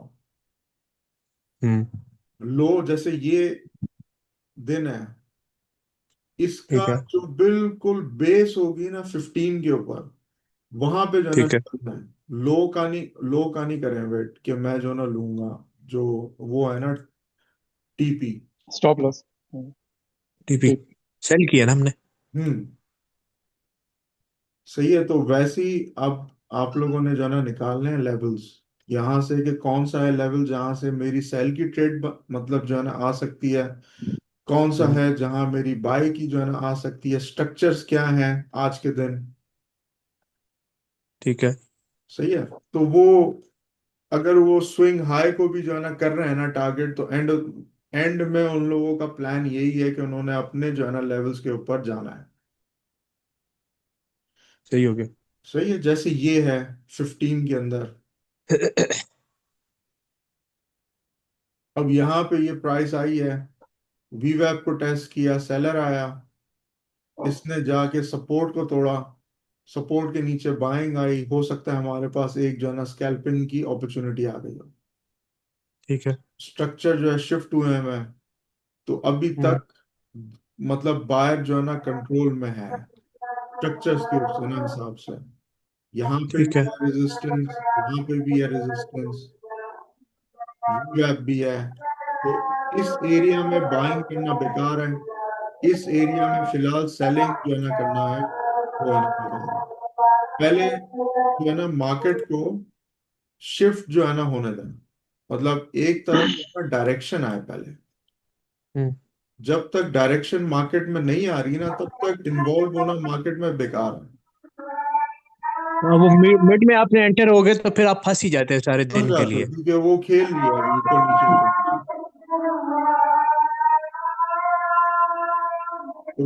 हम्म। लो जैसे ये दिन है, इसका ठीक है। जो बिल्कुल बेस होगी ना 15 के ऊपर, वहां पे जो है ना ठीक है। निकलना है। लो का नहीं करें वेट कि मैं जो ना लूंगा, जो वो है ना टीपी। Stop loss. टीपी ठीक। सेल किया ना हमने। हम्म, सही है, तो वैसे ही अब आप लोगों ने जो है ना निकालने हैं लेवल्स यहाँ से कि कौन सा है लेवल जहां से मेरी सेल की ट्रेड मतलब जो है ना आ सकती है, कौन सा हम्म। है जहां मेरी बाय की जो है ना आ सकती है, स्ट्रक्चर्स क्या हैं आज के दिन। ठीक है। सही है, तो वो अगर वो स्विंग हाई को भी जो है ना कर रहे हैं ना टारगेट, तो एंड एंड में उन लोगों का प्लान यही है कि उन्होंने अपने जो है ना लेवल्स के ऊपर जाना है। सही हो गया। सही है, जैसे ये है 15 के अंदर, अब यहाँ पे ये प्राइस आई है, वीवैप को टेस्ट किया, सेलर आया, इसने जाके सपोर्ट को तोड़ा, सपोर्ट के नीचे बाइंग आई, हो सकता है हमारे पास एक जो है ना स्कैल्पिंग की अपॉर्चुनिटी आ गई हो। ठीक है। स्ट्रक्चर जो है शिफ्ट हुए हैं मैं, तो अभी हम्म। तक मतलब बायर जो है ना कंट्रोल में है स्ट्रक्चर्स के उससे ना हिसाब से। यहाँ पे ठीक भी है। है रेजिस्टेंस, यहाँ पे भी है रेजिस्टेंस, वीवैप भी है। तो इस एरिया में बाइंग करना बेकार है, इस एरिया में फिलहाल सेलिंग जो है ना करना है वो है ना बेकार है। पहले जो है ना मार्केट को शिफ्ट जो है ना होने दें, मतलब एक तरफ डायरेक्शन आए पहले। हम्म। जब तक डायरेक्शन मार्केट में नहीं आ रही ना तब तक इन्वॉल्व होना मार्केट में बेकार है। हाँ, वो मिड में आपने एंटर हो गए तो फिर आप फंस ही जाते हैं सारे फंस दिन के जाते हो लिए। क्योंकि वो खेल लिया अभी ऊपर नीचे ऊपर नीचे।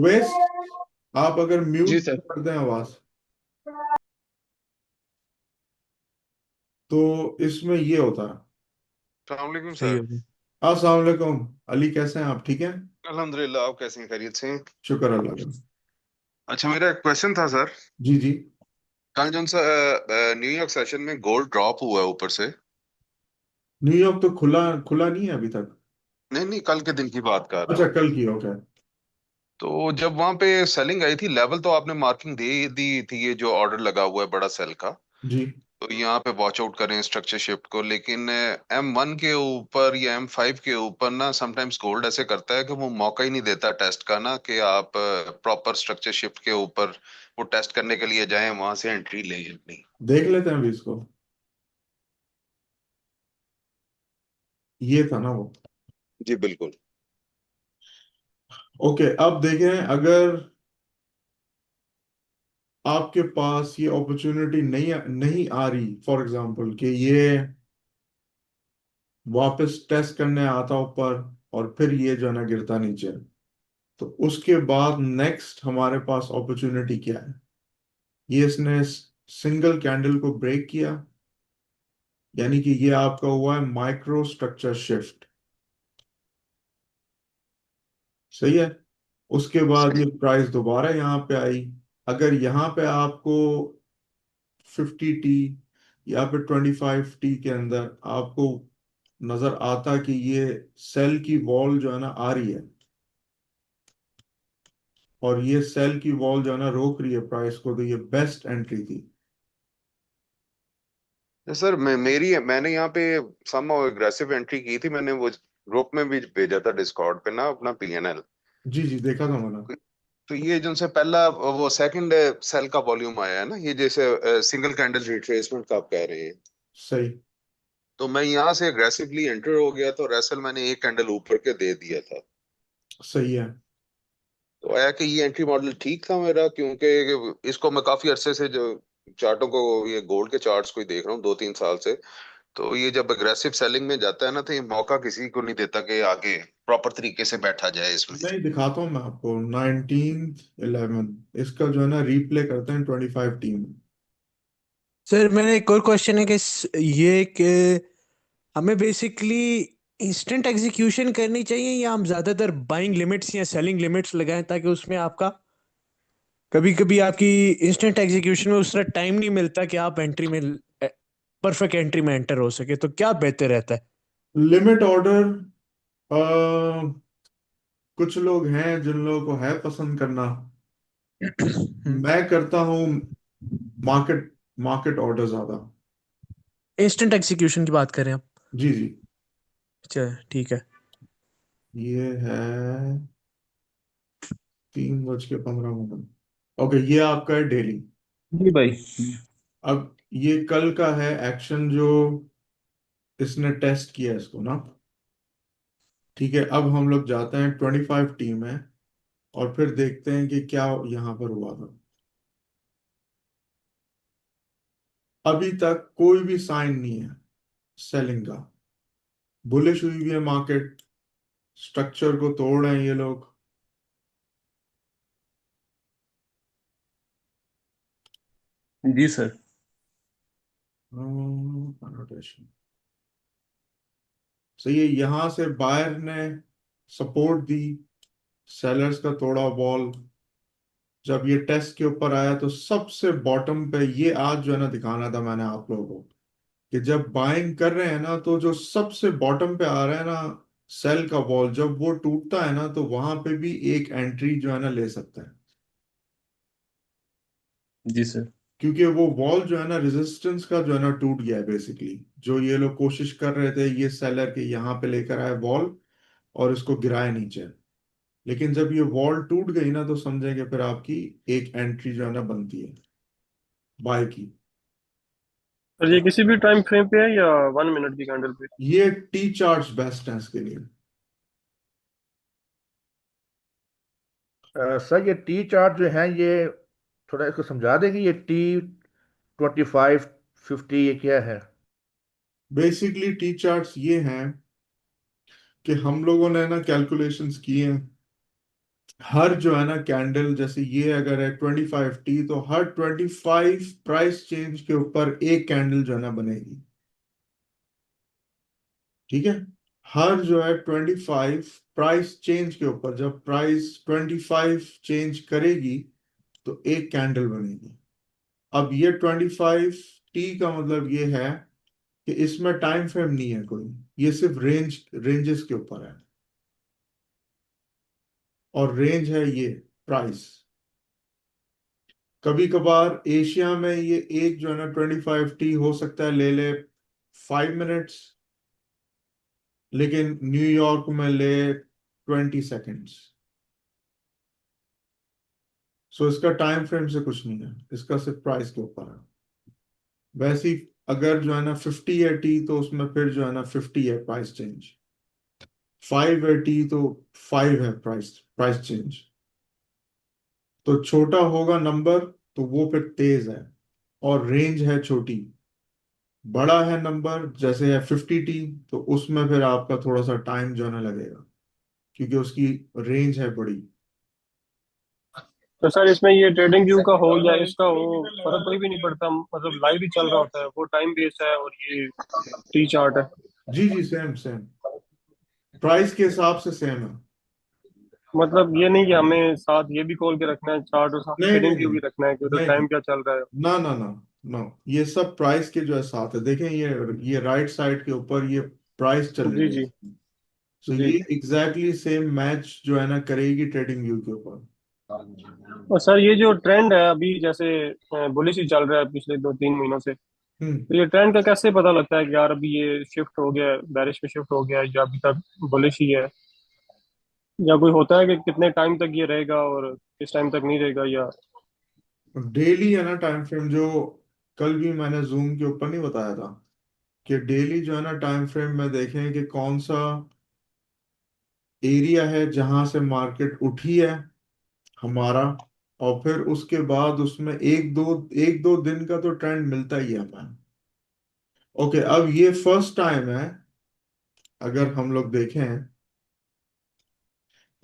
वेस्ट, आप अगर जी म्यूट सर। कर दें आवाज तो इसमें ये होता है। अस्सलामुअलैकुम सही सर। हो गया। अस्सलाम वालेकुम अली, कैसे हैं आप, ठीक है? अल्हम्दुलिल्लाह, आप कैसे हैं? खैरियत से हैं? शुक्र अल्लाह का। अच्छा, मेरा एक क्वेश्चन था सर। जी जी। कल जो सा न्यूयॉर्क सेशन में गोल्ड ड्रॉप हुआ है ऊपर से। न्यूयॉर्क तो खुला खुला नहीं है अभी तक। नहीं नहीं, कल के दिन की बात कर रहा अच्छा, हूँ। कल की, ओके। तो जब वहां पे सेलिंग आई थी, लेवल तो आपने मार्किंग दे दी थी, ये जो ऑर्डर लगा हुआ है बड़ा सेल का। जी तो यहाँ पे वॉच आउट करें स्ट्रक्चर शिफ्ट को, लेकिन M1 के ऊपर या M5 के ऊपर ना समटाइम्स गोल्ड ऐसे करता है कि वो मौका ही नहीं देता टेस्ट का ना, कि आप प्रॉपर स्ट्रक्चर शिफ्ट के ऊपर वो टेस्ट करने के लिए जाएं, वहां से एंट्री लें अपनी। देख लेते हैं अभी इसको। ये था ना वो। जी बिल्कुल। ओके, अब देखें, अगर आपके पास ये अपॉर्चुनिटी नहीं नहीं आ रही, फॉर एग्जांपल कि ये वापस टेस्ट करने आता ऊपर और फिर ये जो है ना गिरता नीचे, तो उसके बाद नेक्स्ट हमारे पास अपॉर्चुनिटी क्या है? ये इसने सिंगल कैंडल को ब्रेक किया, यानी कि ये आपका हुआ है माइक्रो स्ट्रक्चर शिफ्ट। सही है। उसके बाद सही। ये प्राइस दोबारा यहाँ पे आई। अगर यहाँ पे आपको 50T या फिर 25T के अंदर आपको नजर आता कि ये सेल की वॉल जो है ना आ रही है, और ये सेल की वॉल जो है ना रोक रही है प्राइस को, तो ये बेस्ट एंट्री थी। सर मैंने यहाँ पे सम एग्रेसिव एंट्री की थी, मैंने वो ग्रुप में भी भेजा था डिस्कॉर्ड पे ना अपना PNL। जी जी, देखा था मैंने। तो ये जो उनसे पहला वो सेकंड सेल का वॉल्यूम आया है ना, ये जैसे सिंगल कैंडल रिट्रेसमेंट का आप कह रहे हैं, सही। तो मैं यहाँ से एग्रेसिवली एंटर हो गया, तो रेसल मैंने एक कैंडल ऊपर के दे दिया था। सही है। तो आया कि ये एंट्री मॉडल ठीक था मेरा, क्योंकि इसको मैं काफी अरसे से जो चार्टों को, ये गोल्ड के चार्ट्स को ही देख रहा हूँ 2-3 साल से। तो ये जब अग्रेसिव सेलिंग में जाता है ना, तो ये मौका किसी को नहीं देता कि आगे प्रॉपर तरीके से बैठा जाए इसमें। नहीं, दिखाता हूँ मैं आपको 1911, इसका जो है ना रिप्ले करते हैं 25 टीम। सर मेरा एक और क्वेश्चन है कि ये कि हमें बेसिकली इंस्टेंट एग्जीक्यूशन करनी चाहिए या हम ज्यादातर बाइंग लिमिट्स या सेलिंग लिमिट्स लगाएं, ताकि उसमें आपका कभी कभी आपकी इंस्टेंट एग्जीक्यूशन में उस तरह टाइम नहीं मिलता कि आप एंट्री में परफेक्ट एंट्री में एंटर हो सके, तो क्या बेहतर रहता है? लिमिट ऑर्डर, कुछ लोग हैं जिन लोगों को है पसंद करना। मैं करता हूँ मार्केट मार्केट ऑर्डर ज्यादा। इंस्टेंट एग्जीक्यूशन की बात करें आप? जी जी। अच्छा ठीक है। ये है 3:15। ओके, ये आपका है डेली। जी भाई। अब ये कल का है एक्शन जो इसने टेस्ट किया इसको ना। ठीक है, अब हम लोग जाते हैं 25 टीम में और फिर देखते हैं कि क्या यहाँ पर हुआ था। अभी तक कोई भी साइन नहीं है सेलिंग का। बुलिश हुई भी है मार्केट, स्ट्रक्चर को तोड़ रहे हैं ये लोग। जी सर। annotation। सही है, यहां से बायर ने सपोर्ट दी, सेलर्स का तोड़ा बॉल। जब ये टेस्ट के ऊपर आया तो सबसे बॉटम पे, ये आज जो है ना दिखाना था मैंने आप लोगों को, कि जब बाइंग कर रहे हैं ना तो जो सबसे बॉटम पे आ रहा है ना सेल का बॉल, जब वो टूटता है ना तो वहां पे भी एक एंट्री जो है ना ले सकता है। जी सर। क्योंकि वो वॉल जो है ना रेजिस्टेंस का जो है ना टूट गया है बेसिकली। जो ये लोग कोशिश कर रहे थे ये सेलर के यहाँ पे लेकर आए वॉल और इसको गिराए नीचे, लेकिन जब ये वॉल टूट गई ना तो समझेंगे फिर आपकी एक एंट्री जो है ना बनती है बाय की। और ये किसी भी टाइम फ्रेम पे है या 1 मिनट की कैंडल पे? ये टी चार्ट्स बेस्ट हैं इसके लिए। सर ये टी चार्ट जो है ये थोड़ा इसको समझा देंगे, ये T25 50 ये क्या है? बेसिकली टी चार्ट्स ये हैं कि हम लोगों ने ना कैलकुलेशंस किए हैं। हर जो है ना कैंडल, जैसे ये अगर है 25T, तो हर 25 प्राइस चेंज के ऊपर एक कैंडल जो है ना बनेगी। ठीक है। हर जो है 25 प्राइस चेंज के ऊपर, जब प्राइस 25 चेंज करेगी तो एक कैंडल बनेगी। अब ये 25T का मतलब ये है कि इसमें टाइम फ्रेम नहीं है कोई, ये सिर्फ रेंजेस के ऊपर है। और रेंज है ये प्राइस। कभी कभार एशिया में ये एक जो है ना 25T हो सकता है ले ले 5 मिनट्स, लेकिन न्यूयॉर्क में ले 20 सेकेंड्स। सो इसका टाइम फ्रेम से कुछ नहीं है, इसका सिर्फ प्राइस के ऊपर है। वैसे ही अगर जो है ना 50 है T, तो उसमें फिर जो है ना 50 है प्राइस चेंज, 5 है T तो 5 है प्राइस प्राइस चेंज। तो छोटा होगा नंबर तो वो फिर तेज है और रेंज है छोटी। बड़ा है नंबर जैसे है 50T, तो उसमें फिर आपका थोड़ा सा टाइम जो है ना लगेगा, क्योंकि उसकी रेंज है बड़ी। तो सर इसमें ये ट्रेडिंग व्यू का हो या इसका हो, फर्क कोई भी नहीं पड़ता, मतलब लाइव ही चल रहा होता है, वो टाइम बेस्ड है और ये टी चार्ट है। जी जी, सेम सेम, प्राइस के हिसाब से सेम है। मतलब ये नहीं कि हमें साथ ये भी खोल के रखना है चार्ट और साथ नहीं नहीं ट्रेडिंग व्यू नहीं भी रखना है कि उधर नहीं नहीं, टाइम क्या चल रहा है। ना ना ना, नो, ये सब प्राइस के जो है साथ है। देखें ये राइट साइड के ऊपर ये प्राइस चल जी रही है। जी सो जी। ये एग्जैक्टली सेम मैच जो है ना करेगी ट्रेडिंग व्यू के ऊपर। और सर ये जो ट्रेंड है अभी जैसे बुलिश ही चल रहा है पिछले 2-3 महीनों से, हम्म। तो ये ट्रेंड का कैसे पता लगता है कि यार अभी ये शिफ्ट हो गया है, बैरिश में शिफ्ट हो गया है, या अभी तक बुलिश ही है, या कोई होता है कि कितने टाइम तक ये रहेगा और किस टाइम तक नहीं रहेगा, या डेली है ना टाइम फ्रेम, जो कल भी मैंने जूम के ऊपर नहीं बताया था कि डेली जो है ना टाइम फ्रेम में देखें कि कौन सा एरिया है जहां से मार्केट उठी है हमारा, और फिर उसके बाद उसमें एक दो दिन का तो ट्रेंड मिलता ही है हमें। ओके, अब ये फर्स्ट टाइम है, अगर हम लोग देखें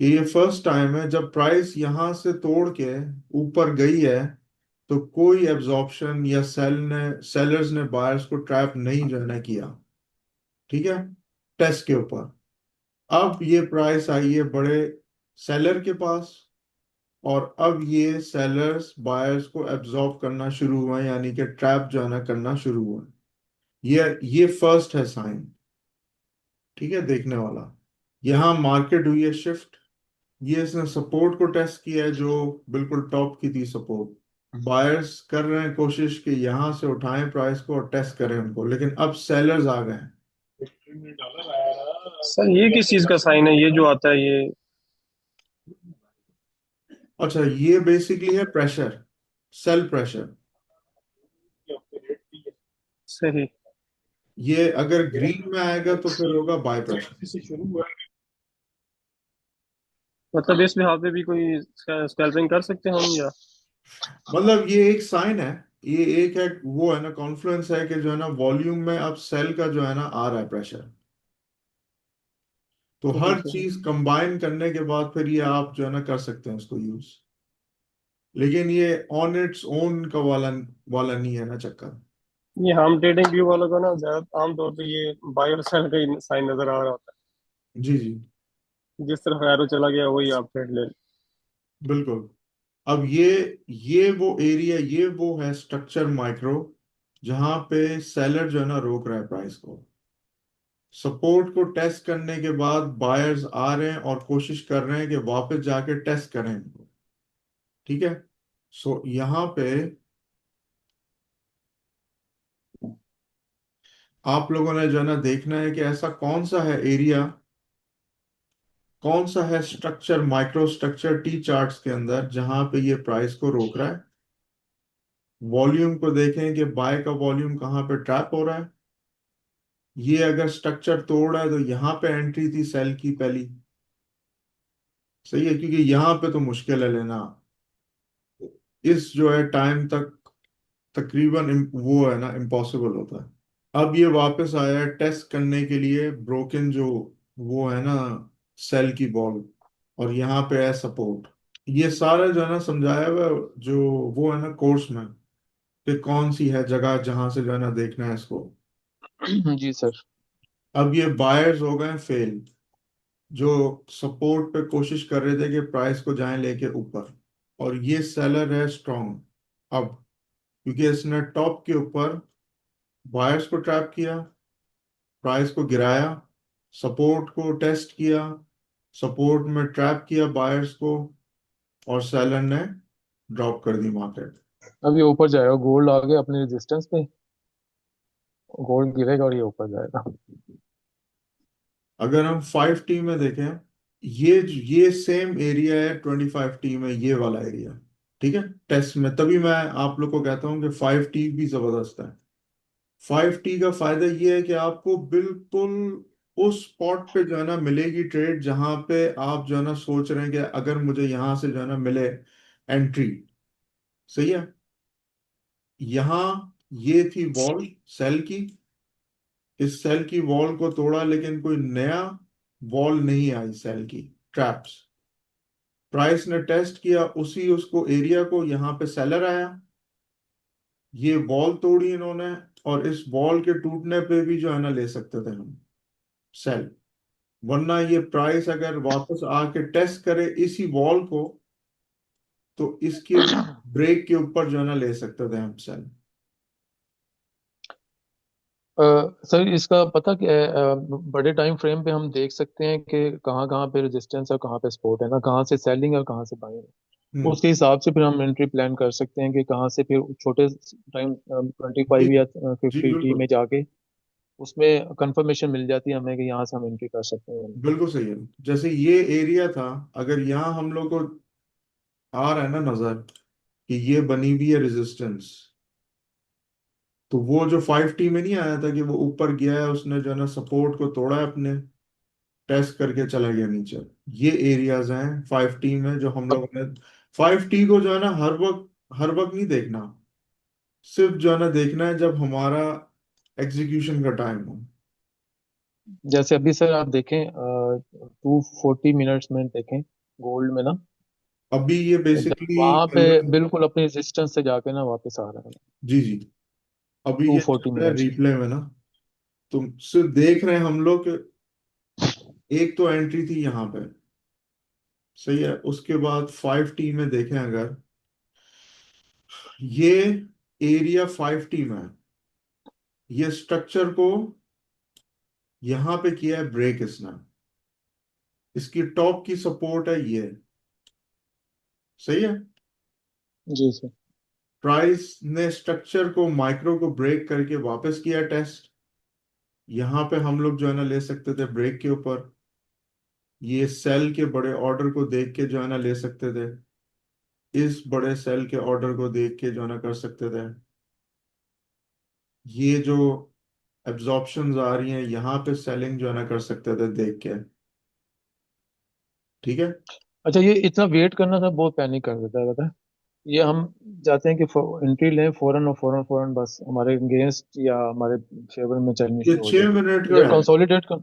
कि ये फर्स्ट टाइम है जब प्राइस यहां से तोड़ के ऊपर गई है, तो कोई एब्जॉर्प्शन या सेलर्स ने बायर्स को ट्रैप नहीं जो है ना किया। ठीक है, टेस्ट के ऊपर अब ये प्राइस आई है बड़े सेलर के पास, और अब ये सेलर्स बायर्स को एब्जॉर्ब करना शुरू हुआ है, यानी कि ट्रैप जो है ना करना शुरू हुआ है। ये फर्स्ट है साइन, ठीक है, देखने वाला। यहाँ मार्केट हुई है शिफ्ट, ये इसने सपोर्ट को टेस्ट किया है जो बिल्कुल टॉप की थी सपोर्ट। बायर्स कर रहे हैं कोशिश कि यहां से उठाएं प्राइस को और टेस्ट करें उनको, लेकिन अब सेलर्स आ गए हैं। सर ये किस चीज का साइन है ये जो आता है ये? अच्छा, ये बेसिकली है प्रेशर, सेल प्रेशर। सही। ये अगर ग्रीन में आएगा तो फिर होगा बाय प्रेशर। मतलब इस लिहाज से भी कोई स्कैल्पिंग कर सकते हैं हम, या? मतलब ये एक साइन है, ये एक है वो है ना कॉन्फ्लुएंस है कि जो है ना वॉल्यूम में अब सेल का जो है ना आ रहा है प्रेशर। तो सही हर सही। चीज कंबाइन करने के बाद फिर ये आप जो है ना कर सकते हैं उसको यूज। लेकिन ये ऑन इट्स ओन का वाला वाला नहीं है ना चक्कर। ये हम ट्रेडिंग व्यू वालों को ना ज्यादा आमतौर पे ये बाय और सेल का ही साइन नजर आ रहा होता जी जी, है, जिस तरफ एरो चला गया वही आप ट्रेड ले लें। बिल्कुल। अब ये वो एरिया, ये वो है स्ट्रक्चर माइक्रो, जहां पे सेलर जो है ना रोक रहा है प्राइस को। सपोर्ट को टेस्ट करने के बाद बायर्स आ रहे हैं और कोशिश कर रहे हैं कि वापस जाके टेस्ट करें इनको। ठीक है, सो यहाँ पे आप लोगों ने जो है ना देखना है कि ऐसा कौन सा है एरिया, कौन सा है structure, micro structure T charts के अंदर जहां पे ये प्राइस को रोक रहा है। वॉल्यूम को देखें कि बाय का वॉल्यूम कहाँ पे ट्रैप हो रहा है। ये अगर स्ट्रक्चर तोड़ रहा है तो यहाँ पे एंट्री थी सेल की पहली, सही है, क्योंकि यहाँ पे तो मुश्किल है लेना, इस जो है टाइम तक तकरीबन वो है ना इम्पॉसिबल होता है। अब ये वापस आया है टेस्ट करने के लिए ब्रोकन जो वो है ना सेल की बॉल, और यहाँ पे है सपोर्ट। ये सारा जो है ना समझाया हुआ है, जो वो है ना कोर्स में, कि कौन सी है जगह जहां से जो है ना देखना है इसको। जी सर। अब ये बायर्स हो गए फेल, जो सपोर्ट पे कोशिश कर रहे थे कि प्राइस को जाएं लेके ऊपर, और ये सेलर है स्ट्रॉन्ग। अब क्योंकि इसने टॉप के ऊपर बायर्स को ट्रैप किया, प्राइस को गिराया, सपोर्ट को टेस्ट किया, सपोर्ट में ट्रैप किया बायर्स को, और सेलर ने ड्रॉप कर दी मार्केट। अब ये ऊपर जाएगा, गोल्ड आ गया अपने रेजिस्टेंस पे, गोल्ड गिरेगा और ये ऊपर जाएगा। अगर हम 5T में देखें, ये सेम एरिया है 25T में, ये वाला एरिया, ठीक है, टेस्ट में। तभी मैं आप लोग को कहता हूँ कि 5T भी जबरदस्त है। 5T का फायदा ये है कि आपको बिल्कुल उस स्पॉट पे जो है ना मिलेगी ट्रेड, जहां पे आप जो है ना सोच रहे हैं कि अगर मुझे यहां से जो है ना मिले एंट्री। सही है। यहाँ ये थी वॉल सेल की, इस सेल की वॉल को तोड़ा, लेकिन कोई नया वॉल नहीं आई सेल की, ट्रैप्स। प्राइस ने टेस्ट किया उसी उसको एरिया को, यहाँ पे सेलर आया, ये वॉल तोड़ी इन्होंने, और इस वॉल के टूटने पे भी जो है ना ले सकते थे हम सेल। वरना ये प्राइस अगर वापस आके टेस्ट करे इसी वॉल को, तो इसके ब्रेक के ऊपर जो है ना ले सकते थे हम सेल। सर इसका पता क्या है, बड़े टाइम फ्रेम पे हम देख सकते हैं कि कहाँ कहाँ पे रेजिस्टेंस और कहाँ पे सपोर्ट है ना, कहाँ से सेलिंग और कहाँ से बाइंग है। हम्म। उसके हिसाब से फिर हम एंट्री प्लान कर सकते हैं कि कहाँ से फिर छोटे टाइम जी 25 या जी 50 बिल्कुल। में जाके उसमें कंफर्मेशन मिल जाती है हमें कि यहाँ से हम एंट्री कर सकते हैं। बिल्कुल सही है। जैसे ये एरिया था, अगर यहाँ हम लोग को आ रहा है ना नजर कि ये बनी हुई है रेजिस्टेंस, तो वो जो 5T में नहीं आया था कि वो ऊपर गया है, उसने जो है ना सपोर्ट को तोड़ा है अपने, टेस्ट करके चला गया नीचे। ये एरियाज हैं 5T में जो हम अब लोगों ने। 5T को जो है ना हर वक्त नहीं देखना, सिर्फ जो है ना देखना है जब हमारा एग्जीक्यूशन का टाइम हो। जैसे अभी सर आप देखें 240 मिनट्स में देखें गोल्ड में ना, अभी ये जब बेसिकली वहां पे चल रहा है। बिल्कुल अपने रेजिस्टेंस से जाके ना वापस आ रहा है। जी जी। अभी टू ये चल फोर्टी रहा है मिनट्स रिप्ले में ना, तो सिर्फ देख रहे हैं हम लोग कि एक तो एंट्री थी यहाँ पे, सही है। उसके बाद 5T में देखें अगर, ये एरिया 5T में है, ये स्ट्रक्चर को यहाँ पे किया है ब्रेक इसने, इसकी टॉप की सपोर्ट है ये, सही है। जी सर। प्राइस ने स्ट्रक्चर को माइक्रो को ब्रेक करके वापस किया टेस्ट, यहाँ पे हम लोग जो है ना ले सकते थे ब्रेक के ऊपर, ये सेल के बड़े ऑर्डर को देख के जो है ना ले सकते थे, इस बड़े सेल के ऑर्डर को देख के जो है ना कर सकते थे। ये जो एब्जॉर्प्शंस आ रही हैं यहाँ पे सेलिंग जो है ना कर सकते थे देख के, ठीक है। अच्छा ये इतना वेट करना था बहुत पैनिक कर देता है, पता है। ये हम चाहते हैं कि एंट्री लें फौरन और फौरन फौरन बस हमारे अगेंस्ट या हमारे फेवर में चलनी ये शुरू हो जाए। 6 मिनट का जब है, कंसोलिडेट कर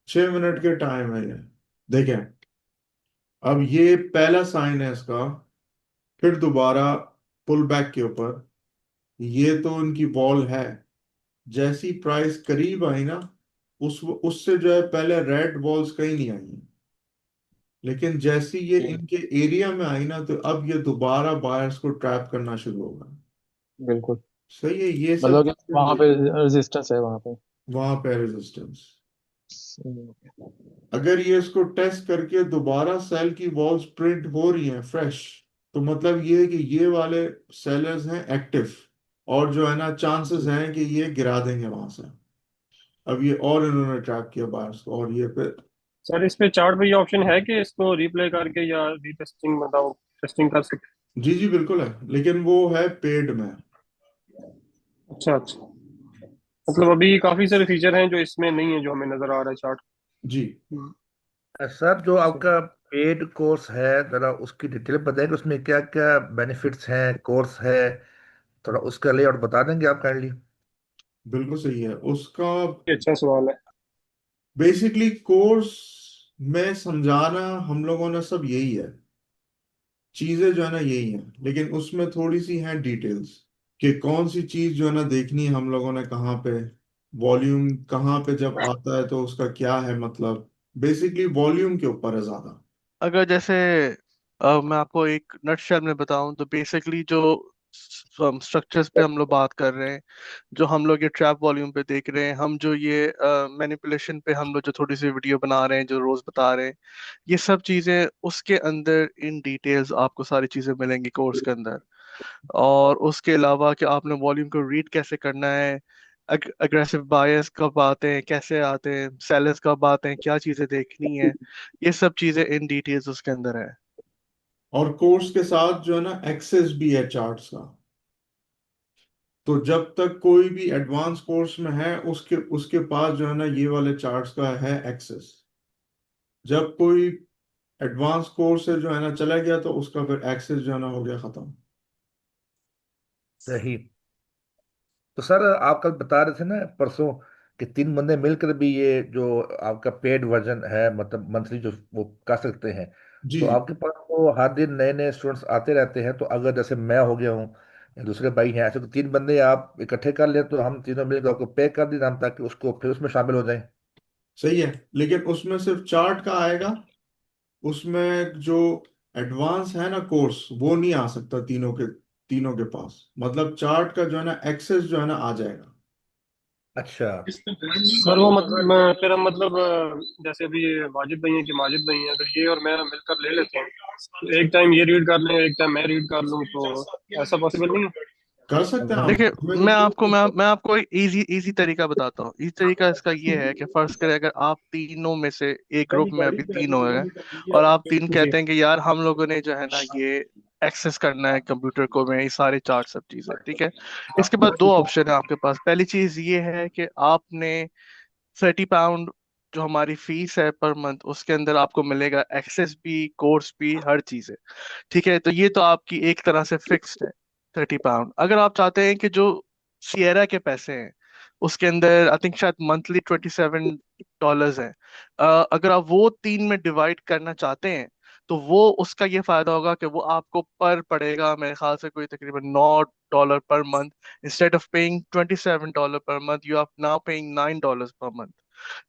6 मिनट के टाइम है ये। देखें, अब ये पहला साइन है इसका, फिर दोबारा पुल बैक के ऊपर, ये तो उनकी वॉल है। जैसी प्राइस करीब आई ना, उससे जो है पहले रेड वॉल्स कहीं नहीं आई, लेकिन जैसी ये जी इनके एरिया में आई ना, तो अब ये दोबारा बायर्स को ट्रैप करना शुरू होगा। बिल्कुल। सही है, ये सब मतलब कि चीजें वहां पे देख, रेजिस्टेंस है वहां पे। वहां पे रेजिस्टेंस। हम्म, अगर ये इसको टेस्ट करके दोबारा सेल की वॉल्स प्रिंट हो रही हैं फ्रेश, तो मतलब ये है कि ये वाले सेलर्स हैं एक्टिव, और जो है ना चांसेस हैं कि ये गिरा देंगे वहां से। अब ये और इन्होंने ट्रैप किया बायर्स को, और ये पे। सर इस पे चार्ट पे ये ऑप्शन है कि इसको रिप्ले करके या रीटेस्टिंग बताओ, टेस्टिंग कर सकते। जी जी बिल्कुल है, लेकिन वो है पेड में। अच्छा अच्छा। मतलब अभी काफी सारे फीचर हैं जो इसमें नहीं है, जो हमें नजर आ रहा है चार्ट। जी सर जो आपका पेड कोर्स है, जरा उसकी डिटेल बताएं कि उसमें क्या क्या बेनिफिट्स हैं, कोर्स है, थोड़ा उसका लेआउट बता देंगे आप काइंडली। बिल्कुल सही है उसका। ये अच्छा सवाल है। बेसिकली कोर्स में समझाना हम लोगों ने सब यही है, चीजें जो है ना यही हैं, लेकिन उसमें थोड़ी सी हैं डिटेल्स कि कौन सी चीज जो है ना देखनी है हम लोगों ने कहाँ पे, वॉल्यूम कहाँ पे जब आता है तो उसका क्या है मतलब, बेसिकली वॉल्यूम के ऊपर है ज्यादा। अगर जैसे मैं आपको एक नटशेल में बताऊं तो बेसिकली जो स्ट्रक्चर्स पे हम लोग बात कर रहे हैं, जो हम लोग ये ट्रैप वॉल्यूम पे देख रहे हैं, हम जो ये मैनिपुलेशन पे हम लोग जो थोड़ी सी वीडियो बना रहे हैं, जो रोज बता रहे हैं, ये सब चीजें उसके अंदर इन डिटेल्स आपको सारी चीजें मिलेंगी कोर्स के अंदर। और उसके अलावा कि आपने वॉल्यूम को रीड कैसे करना है, अग्रेसिव बायस कब आते हैं, कैसे आते हैं, सेलर्स कब आते हैं, क्या चीजें देखनी है, ये सब चीजें इन डिटेल्स उसके अंदर है। और कोर्स के साथ जो है ना एक्सेस भी है चार्ट्स का। तो जब तक कोई भी एडवांस कोर्स में है उसके उसके पास जो है ना ये वाले चार्ट्स का है एक्सेस। जब कोई एडवांस कोर्स से जो है ना चला गया तो उसका फिर एक्सेस जो है ना हो गया खत्म। सही। तो सर आप कल बता रहे थे ना परसों कि 3 बंदे मिलकर भी ये जो आपका पेड वर्जन है मतलब मंथली जो वो कर सकते हैं। जी तो जी। आपके पास तो हर दिन नए नए स्टूडेंट्स आते रहते हैं, तो अगर जैसे मैं हो गया हूँ या दूसरे भाई हैं ऐसे, तो 3 बंदे आप इकट्ठे कर ले तो हम तीनों मिलकर आपको पे कर दें हम, ताकि उसको फिर उसमें शामिल हो जाएं। सही है, लेकिन उसमें सिर्फ चार्ट का आएगा। उसमें जो एडवांस है ना कोर्स वो नहीं आ सकता तीनों के पास। मतलब चार्ट का जो है ना एक्सेस जो है ना आ जाएगा। अच्छा। सर वो मतलब तेरा मतलब जैसे अभी ये माजिद नहीं है कि माजिद नहीं है, अगर ये और मैं मिलकर ले लेते हैं तो एक टाइम ये रीड कर लें, एक टाइम मैं रीड कर लूँ, तो ऐसा पॉसिबल नहीं है? कर सकते हैं आप, देखिए, हमें तो कोई मैं आपको एक इजी इजी तरीका बताता हूँ। इजी तरीका इसका ये है कि फर्ज करें अगर आप तीनों में से एक ग्रुप में अभी तीन हो गए, और आप तीन कहते हैं कि यार हम लोगों ने जो है ना ये एक्सेस करना है कंप्यूटर को में, ये सारे चार्ट सब चीजें ठीक है। इसके बाद दो ऑप्शन है आपके पास। पहली चीज ये है कि आपने £30 जो हमारी फीस है पर मंथ, उसके अंदर आपको मिलेगा एक्सेस भी, कोर्स भी, हर चीज है। ठीक है, तो ये तो आपकी एक तरह से फिक्स्ड है £30। अगर आप चाहते हैं कि जो सिएरा के पैसे हैं उसके अंदर आई थिंक शायद मंथली $27 है, अगर आप वो तीन में डिवाइड करना चाहते हैं तो वो उसका ये फायदा होगा कि वो आपको पर पड़ेगा मेरे ख्याल से कोई तकरीबन $9 per month. Instead of paying $27 per month, you are now paying $9 per month.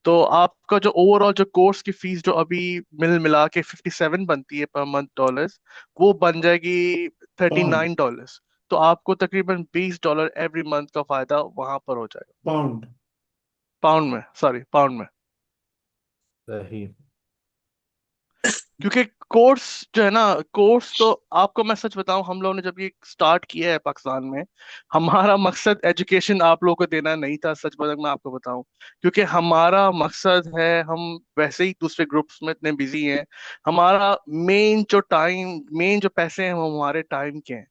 तो आपका जो ओवरऑल जो कोर्स की फीस जो अभी मिल मिला के 57 बनती है पर मंथ डॉलर्स, वो बन जाएगी पाउंड। $39। तो आपको तकरीबन $20 एवरी मंथ का फायदा वहां पर हो जाएगा। पाउंड। पाउंड में, सॉरी पाउंड में। सही। क्योंकि कोर्स जो है ना, कोर्स तो आपको मैं सच बताऊं, हम लोगों ने जब ये स्टार्ट किया है पाकिस्तान में, हमारा मकसद एजुकेशन आप लोगों को देना नहीं था, सच मैं आपको बताऊं। क्योंकि हमारा मकसद है, हम वैसे ही दूसरे ग्रुप्स में इतने बिजी हैं, हमारा मेन जो पैसे हैं वो हमारे टाइम के हैं।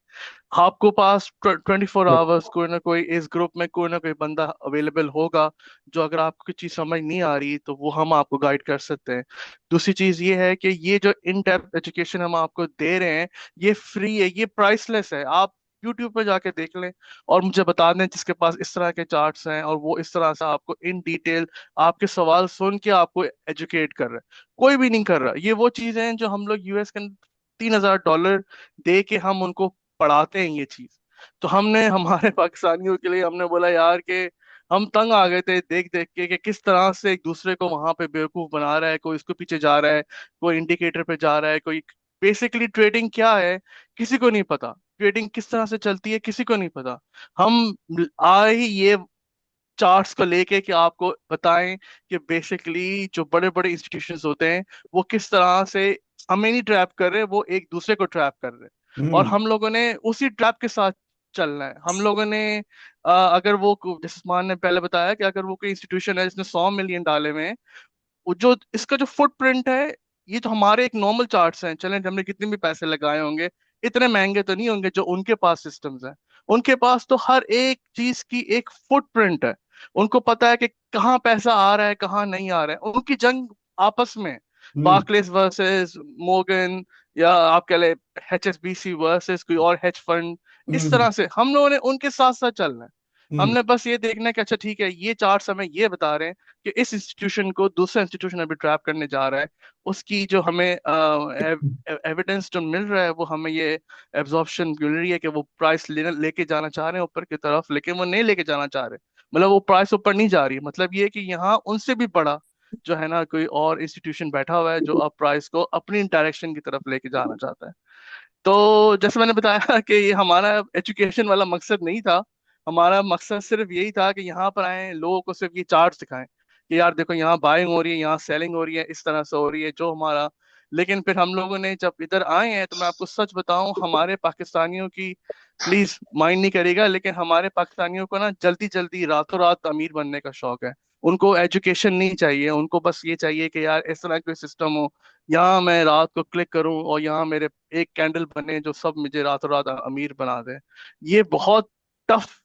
आपको पास 24 आवर्स कोई ना कोई इस ग्रुप में कोई ना कोई बंदा अवेलेबल होगा, जो अगर आपको कोई चीज समझ नहीं आ रही तो वो हम आपको गाइड कर सकते हैं। दूसरी चीज ये है कि ये जो इन डेप्थ एजुकेशन हम आपको दे रहे हैं, ये फ्री है, ये प्राइसलेस है। आप यूट्यूब पे जाके देख लें और मुझे बता दें जिसके पास इस तरह के चार्ट्स हैं, और वो इस तरह से आपको इन डिटेल आपके सवाल सुन के आपको एजुकेट कर रहे हैं। कोई भी नहीं कर रहा। ये वो चीजें हैं जो हम लोग यूएस के $3000 दे के हम उनको पढ़ाते हैं ये चीज। तो हमने हमारे पाकिस्तानियों के लिए हमने बोला यार कि हम तंग आ गए थे देख देख के कि किस तरह से एक दूसरे को वहां पे बेवकूफ बना रहा है, कोई इसको पीछे जा रहा है, कोई इंडिकेटर पे जा रहा है, कोई बेसिकली ट्रेडिंग क्या है किसी को नहीं पता, ट्रेडिंग किस तरह से चलती है किसी को नहीं पता। हम आए ही ये चार्ट्स को लेके कि आपको बताएं कि बेसिकली जो बड़े बड़े इंस्टीट्यूशंस होते हैं वो किस तरह से हमें नहीं ट्रैप कर रहे, वो एक दूसरे को ट्रैप कर रहे हैं। और हम्म। हम लोगों ने उसी ट्रैप के साथ चलना है। हम लोगों ने अगर वो जैसे उस्मान ने पहले बताया कि अगर वो कोई इंस्टीट्यूशन है जिसने 100 मिलियन डाले हुए हैं, वो जो इसका जो फुटप्रिंट है, ये तो हमारे एक नॉर्मल चार्ट्स हैं, चलें हमने कितने भी पैसे लगाए होंगे इतने महंगे तो नहीं होंगे जो उनके पास सिस्टम्स हैं। उनके पास तो हर एक चीज की एक फुटप्रिंट है। उनको पता है कि कहाँ पैसा आ रहा है कहाँ नहीं आ रहा है। उनकी जंग आपस में, हम्म। बार्कलेस वर्सेस मोगन, या आप कह ले HSBC वर्सेस कोई और हेज फंड, इस हम्म। तरह से हम लोगों ने उनके साथ साथ चलना है। हम्म। हमने बस ये देखना है कि अच्छा ठीक है, ये चार्ट्स हमें ये बता रहे हैं कि इस इंस्टीट्यूशन को दूसरा इंस्टीट्यूशन अभी ट्रैप करने जा रहा है। उसकी जो हमें एविडेंस जो मिल रहा है वो हमें ये एब्जॉर्प्शन मिल रही है कि वो प्राइस लेके जाना चाह रहे हैं ऊपर की तरफ, लेकिन वो नहीं लेके जाना चाह रहे। मतलब वो प्राइस ऊपर नहीं जा रही है। मतलब ये है कि यहाँ उनसे भी बड़ा जो है ना कोई और इंस्टीट्यूशन बैठा हुआ है जो अब प्राइस को अपनी डायरेक्शन की तरफ लेके जाना चाहता है। तो जैसे मैंने बताया कि ये हमारा एजुकेशन वाला मकसद नहीं था। हमारा मकसद सिर्फ यही था कि यहाँ पर आए, लोगों को सिर्फ ये चार्ट दिखाएं कि यार देखो यहाँ बाइंग हो रही है, यहाँ सेलिंग हो रही है, इस तरह से हो रही है जो हमारा। लेकिन फिर हम लोगों ने जब इधर आए हैं, तो मैं आपको सच बताऊं, हमारे पाकिस्तानियों की, प्लीज माइंड नहीं करेगा, लेकिन हमारे पाकिस्तानियों को ना जल्दी जल्दी रातों रात अमीर बनने का शौक है। उनको एजुकेशन नहीं चाहिए, उनको बस ये चाहिए कि यार इस तरह कोई सिस्टम हो, यहाँ मैं रात को क्लिक करूं और यहाँ मेरे एक कैंडल बने जो सब मुझे रातों रात अमीर बना दे। ये बहुत टफ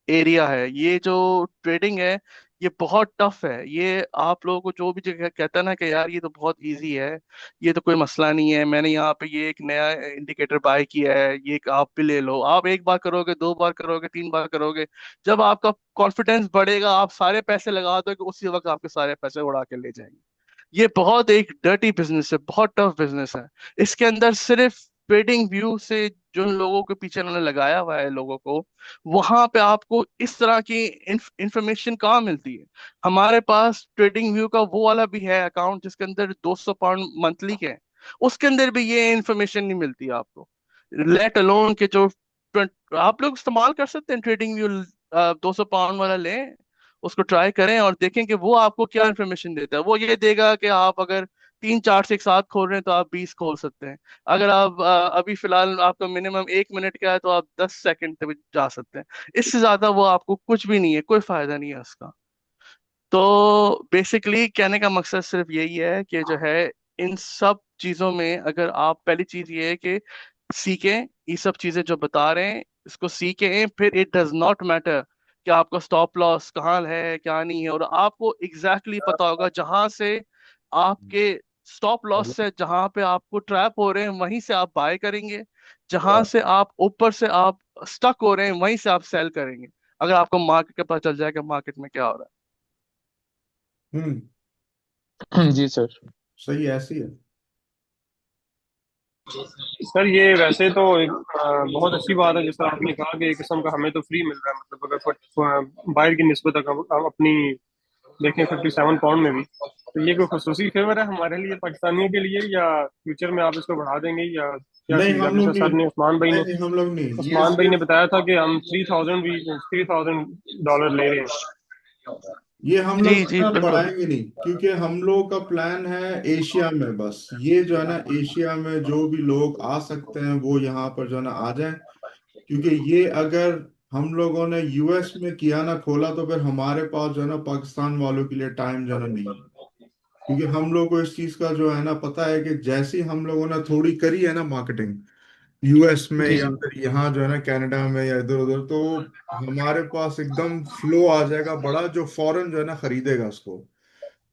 एरिया है, ये जो ट्रेडिंग है, ये बहुत टफ है। ये आप लोगों को जो भी जगह कहता है ना कि यार ये तो बहुत इजी है, ये तो कोई मसला नहीं है, मैंने यहाँ पे ये एक नया इंडिकेटर बाय किया है, ये एक आप भी ले लो, आप एक बार करोगे, दो बार करोगे, तीन बार करोगे, जब आपका कॉन्फिडेंस बढ़ेगा आप सारे पैसे लगा दोगे, उसी वक्त आपके सारे पैसे उड़ा के ले जाएंगे। ये बहुत एक डर्टी बिजनेस है, बहुत टफ बिजनेस है। इसके अंदर सिर्फ ट्रेडिंग व्यू से जो लोगों के पीछे उन्होंने लगाया हुआ है लोगों को, वहां पे आपको इस तरह की इंफॉर्मेशन कहाँ मिलती है? हमारे पास ट्रेडिंग व्यू का वो वाला भी है अकाउंट जिसके अंदर 200 पाउंड मंथली के हैं, उसके अंदर भी ये इंफॉर्मेशन नहीं मिलती आपको। लेट अलोन के जो आप लोग इस्तेमाल कर सकते हैं ट्रेडिंग व्यू, 200 पाउंड वाला लें, उसको ट्राई करें और देखें कि वो आपको क्या इन्फॉर्मेशन देता है। वो ये देगा कि आप अगर तीन चार्ट एक साथ खोल रहे हैं तो आप 20 खोल सकते हैं। अगर आप अभी फिलहाल आपका मिनिमम 1 मिनट का है तो आप 10 सेकंड तक जा सकते हैं। इससे ज्यादा वो आपको कुछ भी नहीं है, कोई फायदा नहीं है उसका। तो बेसिकली कहने का मकसद सिर्फ यही है कि जो है, इन सब चीजों में अगर आप, पहली चीज ये है कि सीखें, ये सब चीजें जो बता रहे हैं इसको सीखें। फिर इट डज नॉट मैटर कि आपका स्टॉप लॉस कहाँ है क्या नहीं है, और आपको एग्जैक्टली exactly पता होगा जहां से आपके स्टॉप लॉस से, जहां पे आपको ट्रैप हो रहे हैं वहीं से आप बाय करेंगे, जहां से आप ऊपर से आप स्टक हो रहे हैं वहीं से आप सेल करेंगे, अगर आपको मार्केट का पता चल जाएगा मार्केट में क्या हो रहा हम्म। जी सर। सही ऐसी है। सर ये वैसे तो एक बहुत अच्छी बात है, जिस तरह आपने कहा कि एक किस्म का हमें तो फ्री मिल रहा है, मतलब अगर बाहर की निस्बत अगर हम अपनी देखें 57 पाउंड में भी, तो ये कोई खसूसी फेवर है हमारे लिए पाकिस्तानियों के लिए, या फ्यूचर में आप इसको बढ़ा देंगे, या क्या नहीं चीज़ है? हम अभी लोग सर नहीं, सर ने नहीं नहीं हम लोग नहीं, ये उस्मान भाई ने सिर्फ, बताया था कि हम 3000 ले रहे हैं। ये हम है। लोग जी जो जी है ना बिल्कुल। बढ़ाएंगे नहीं, क्योंकि हम लोग का प्लान है एशिया में, बस ये जो है ना एशिया में जो भी लोग आ सकते हैं वो यहाँ पर जो है ना आ जाएं। क्योंकि ये अगर हम लोगों ने यूएस में किया ना खोला, तो फिर हमारे पास जो है ना पाकिस्तान वालों के लिए टाइम जो है ना नहीं है। क्योंकि हम लोग को इस चीज का जो है ना पता है कि जैसी हम लोगों ने थोड़ी करी है ना मार्केटिंग यूएस में जी या जी। फिर यहाँ जो है ना कनाडा में या इधर उधर, तो हमारे पास एकदम फ्लो आ जाएगा बड़ा, जो फॉरेन जो है ना खरीदेगा उसको।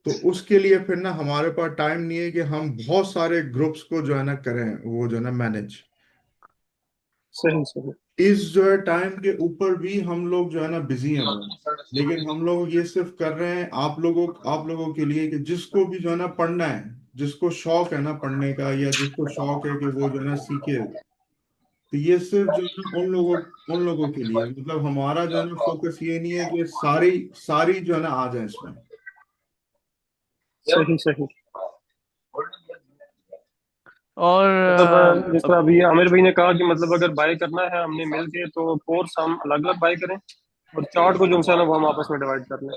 तो उसके लिए फिर ना हमारे पास टाइम नहीं है कि हम बहुत सारे ग्रुप्स को जो है ना करें, वो जो है ना मैनेज। सही सही। इस जो है टाइम के ऊपर भी हम लोग जो है ना बिजी हैं बहुत। लेकिन हम लोग ये सिर्फ कर रहे हैं आप लोगों के लिए, कि जिसको भी जो है ना पढ़ना है, जिसको शौक है ना पढ़ने का, या जिसको शौक है कि वो जो है ना सीखे, तो ये सिर्फ जो है ना उन लोगों के लिए, मतलब हमारा जो है ना फोकस ये नहीं है कि सारी सारी जो है ना आ जाए इसमें। सही सही। और मतलब जिस तरह अभी आमिर भाई ने कहा कि मतलब अगर बाय करना है हमने मिल के, तो कोर्स हम अलग अलग बाय करें, और चार्ट को जो है ना वो हम आपस में डिवाइड कर लें।